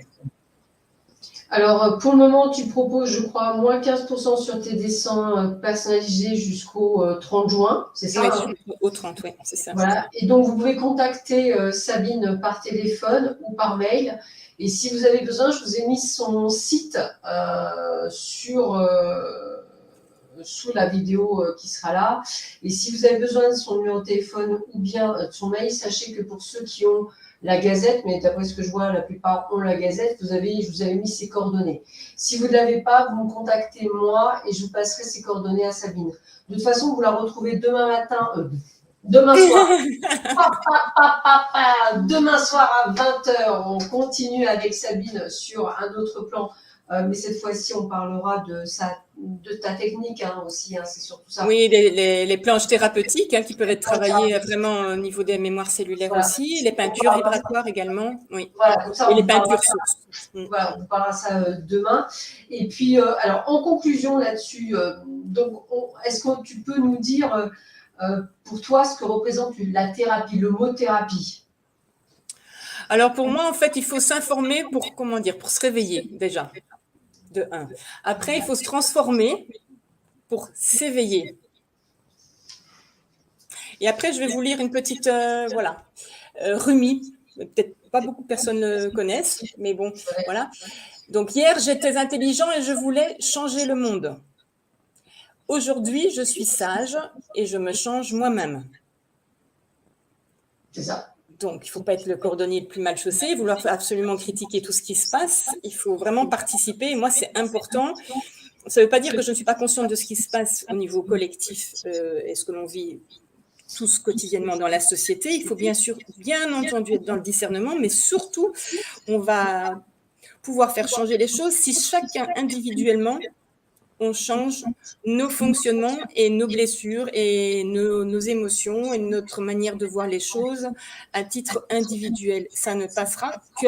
Alors, pour le moment, tu proposes, je crois, moins 15% sur tes dessins personnalisés jusqu'au 30 juin, c'est ça? Oui, au 30, oui, c'est ça. Voilà. Et donc, vous pouvez contacter Sabine par téléphone ou par mail. Et si vous avez besoin, je vous ai mis son site sous la vidéo qui sera là. Et si vous avez besoin de son numéro de téléphone ou bien de son mail, sachez que pour ceux qui ont la Gazette, mais d'après ce que je vois, la plupart ont la Gazette, je vous avais mis ses coordonnées. Si vous ne l'avez pas, vous me contactez moi et je vous passerai ses coordonnées à Sabine. De toute façon, vous la retrouvez demain soir. Demain soir à 20h, on continue avec Sabine sur un autre plan. Mais cette fois-ci, on parlera de ta technique aussi, c'est surtout ça. Oui, les planches thérapeutiques qui peuvent être travaillées vraiment au niveau des mémoires cellulaires aussi, les peintures vibratoires également, oui. Voilà, comme ça, et les peintures sources. Voilà, on vous parlera ça demain. Et puis, alors, en conclusion là-dessus, est-ce que tu peux nous dire pour toi ce que représente la thérapie, le mot thérapie? Alors, pour moi, en fait, il faut s'informer pour se réveiller déjà. De 1. Après, il faut se transformer pour s'éveiller. Et après, je vais vous lire une petite, Rumi. Peut-être pas beaucoup de personnes le connaissent, mais bon, voilà. Donc, hier, j'étais intelligent et je voulais changer le monde. Aujourd'hui, je suis sage et je me change moi-même. C'est ça. Donc, il ne faut pas être le cordonnier le plus mal chaussé, vouloir absolument critiquer tout ce qui se passe. Il faut vraiment participer. Et moi, c'est important. Ça ne veut pas dire que je ne suis pas consciente de ce qui se passe au niveau collectif et ce que l'on vit tous quotidiennement dans la société. Il faut bien entendu, être dans le discernement, mais surtout, on va pouvoir faire changer les choses si chacun individuellement, on change nos fonctionnements et nos blessures et nos émotions et notre manière de voir les choses à titre individuel. Ça ne passera que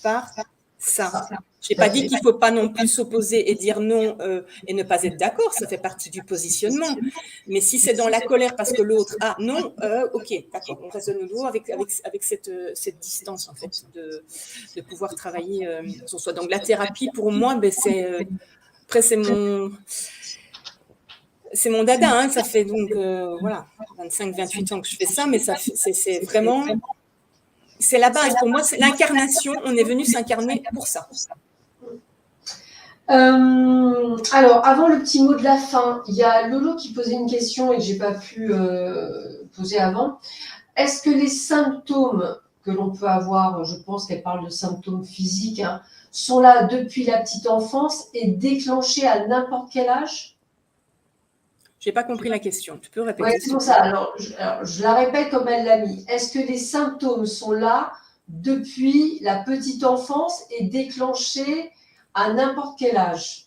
par ça. Je n'ai pas dit qu'il ne faut pas non plus s'opposer et dire non et ne pas être d'accord, ça fait partie du positionnement. Mais si c'est dans la colère parce que l'autre, ah non, ok, d'accord, on reste de nouveau avec cette distance en fait de pouvoir travailler sur soi. Donc la thérapie pour moi, ben, après c'est mon dada, hein, ça fait donc voilà, 25-28 ans que je fais ça, mais c'est vraiment, c'est la base. Pour moi, c'est l'incarnation, on est venu s'incarner pour ça. Alors, avant le petit mot de la fin, il y a Lolo qui posait une question et que je n'ai pas pu poser avant. Est-ce que les symptômes que l'on peut avoir, je pense qu'elle parle de symptômes physiques, hein, sont là depuis la petite enfance et déclenchés à n'importe quel âge? Je n'ai pas compris la question. Tu peux répéter? Oui, c'est pour ça. Alors, je la répète comme elle l'a mis. Est-ce que les symptômes sont là depuis la petite enfance et déclenchés à n'importe quel âge?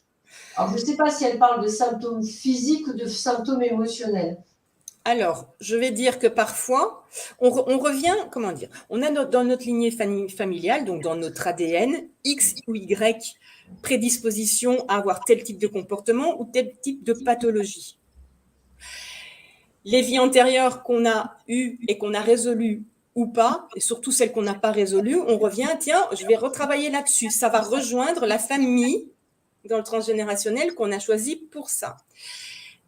Alors, je ne sais pas si elle parle de symptômes physiques ou de symptômes émotionnels. Alors, je vais dire que parfois, on revient, comment dire, on a dans notre lignée familiale, donc dans notre ADN, X ou Y prédisposition à avoir tel type de comportement ou tel type de pathologie. Les vies antérieures qu'on a eues et qu'on a résolues ou pas, et surtout celles qu'on n'a pas résolues, on revient, tiens, je vais retravailler là-dessus. Ça va rejoindre la famille dans le transgénérationnel qu'on a choisi pour ça.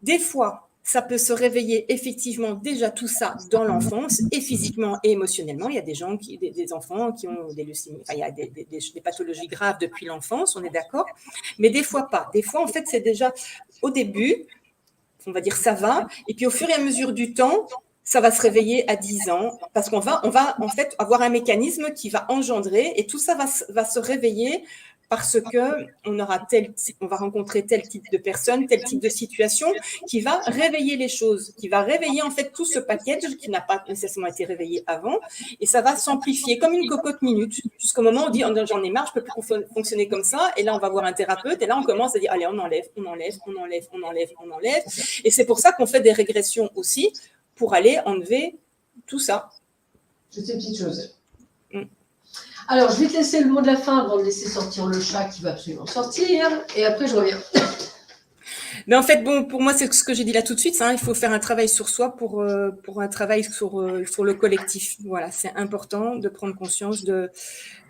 Des fois, ça peut se réveiller effectivement déjà tout ça dans l'enfance et physiquement et émotionnellement. Il y a des gens, des enfants qui ont des leucémies, enfin, il y a des pathologies graves depuis l'enfance, on est d'accord, mais des fois pas. Des fois, en fait, c'est déjà au début, on va dire ça va, et puis au fur et à mesure du temps, ça va se réveiller à 10 ans, parce qu'on va en fait avoir un mécanisme qui va engendrer, et tout ça va se réveiller parce que on va rencontrer tel type de personne, tel type de situation qui va réveiller les choses, qui va réveiller en fait tout ce package qui n'a pas nécessairement été réveillé avant, et ça va s'amplifier comme une cocotte minute, jusqu'au moment où on dit j'en ai marre, je peux plus fonctionner comme ça, et là on va voir un thérapeute, et là on commence à dire allez, on enlève, et c'est pour ça qu'on fait des régressions aussi, pour aller enlever tout ça. Toutes ces petites choses. Alors, je vais te laisser le mot de la fin avant de laisser sortir le chat qui va absolument sortir. Et après, je reviens. Mais en fait, bon, pour moi, c'est ce que j'ai dit là tout de suite. Il faut faire un travail sur soi pour un travail sur le collectif. Voilà, c'est important de prendre conscience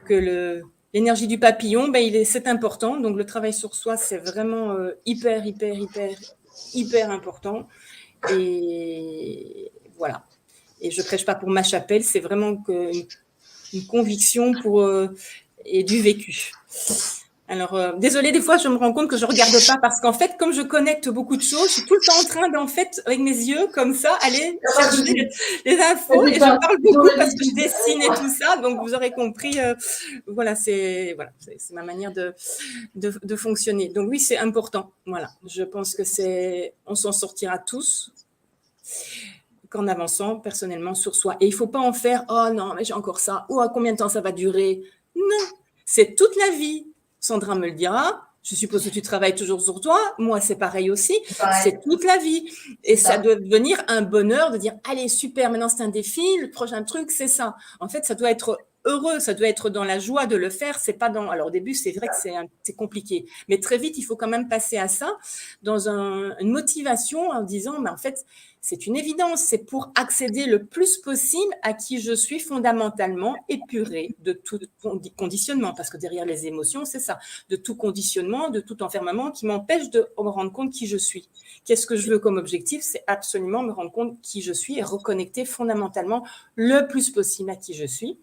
que l'énergie du papillon, c'est important. Donc, le travail sur soi, c'est vraiment hyper important. Et voilà. Et je prêche pas pour ma chapelle, c'est vraiment une conviction et du vécu. Alors, désolée, des fois, je me rends compte que je regarde pas parce qu'en fait, comme je connecte beaucoup de choses, je suis tout le temps en train d'en fait, avec mes yeux, comme ça, aller chercher les infos et je parle beaucoup parce que je dessine et tout ça. Donc, vous aurez compris, voilà, c'est ma manière de fonctionner. Donc, oui, c'est important. Voilà, je pense que on s'en sortira tous qu'en avançant personnellement sur soi. Et il ne faut pas en faire « Oh non, mais j'ai encore ça » ou « Combien de temps ça va durer ?» Non, c'est toute la vie. Sandra me le dira. Je suppose que tu travailles toujours sur toi. Moi, c'est pareil aussi. C'est toute la vie. Et ça doit devenir un bonheur de dire « Allez, super, maintenant c'est un défi. Le prochain truc, c'est ça. » En fait, ça doit être heureux, ça doit être dans la joie de le faire. C'est pas dans. Alors au début, c'est vrai que c'est compliqué, mais très vite, il faut quand même passer à ça dans une motivation en disant, mais en fait, c'est une évidence. C'est pour accéder le plus possible à qui je suis fondamentalement épurée de tout conditionnement, parce que derrière les émotions, c'est ça, de tout conditionnement, de tout enfermement qui m'empêche de me rendre compte qui je suis. Qu'est-ce que je veux comme objectif? C'est absolument me rendre compte qui je suis et reconnecter fondamentalement le plus possible à qui je suis.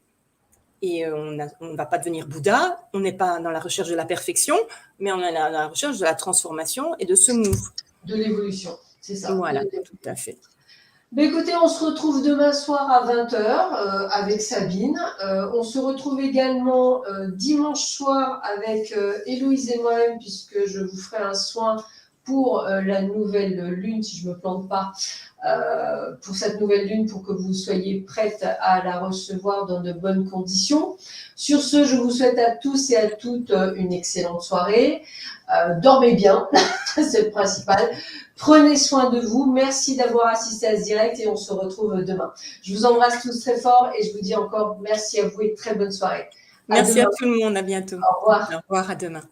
Et on ne va pas devenir Bouddha, on n'est pas dans la recherche de la perfection, mais on est dans la recherche de la transformation et de ce move. De l'évolution, c'est ça. Voilà, tout à fait. Ben écoutez, on se retrouve demain soir à 20h avec Sabine. On se retrouve également dimanche soir avec Héloïse et moi-même, puisque je vous ferai un soin pour la nouvelle lune, si je ne me plante pas, pour cette nouvelle lune, pour que vous soyez prêtes à la recevoir dans de bonnes conditions. Sur ce, je vous souhaite à tous et à toutes une excellente soirée. Dormez bien, c'est le principal. Prenez soin de vous. Merci d'avoir assisté à ce direct et on se retrouve demain. Je vous embrasse tous très fort et je vous dis encore merci à vous et très bonne soirée. Merci à demain. tout le monde. À bientôt. Au revoir. Au revoir. À demain.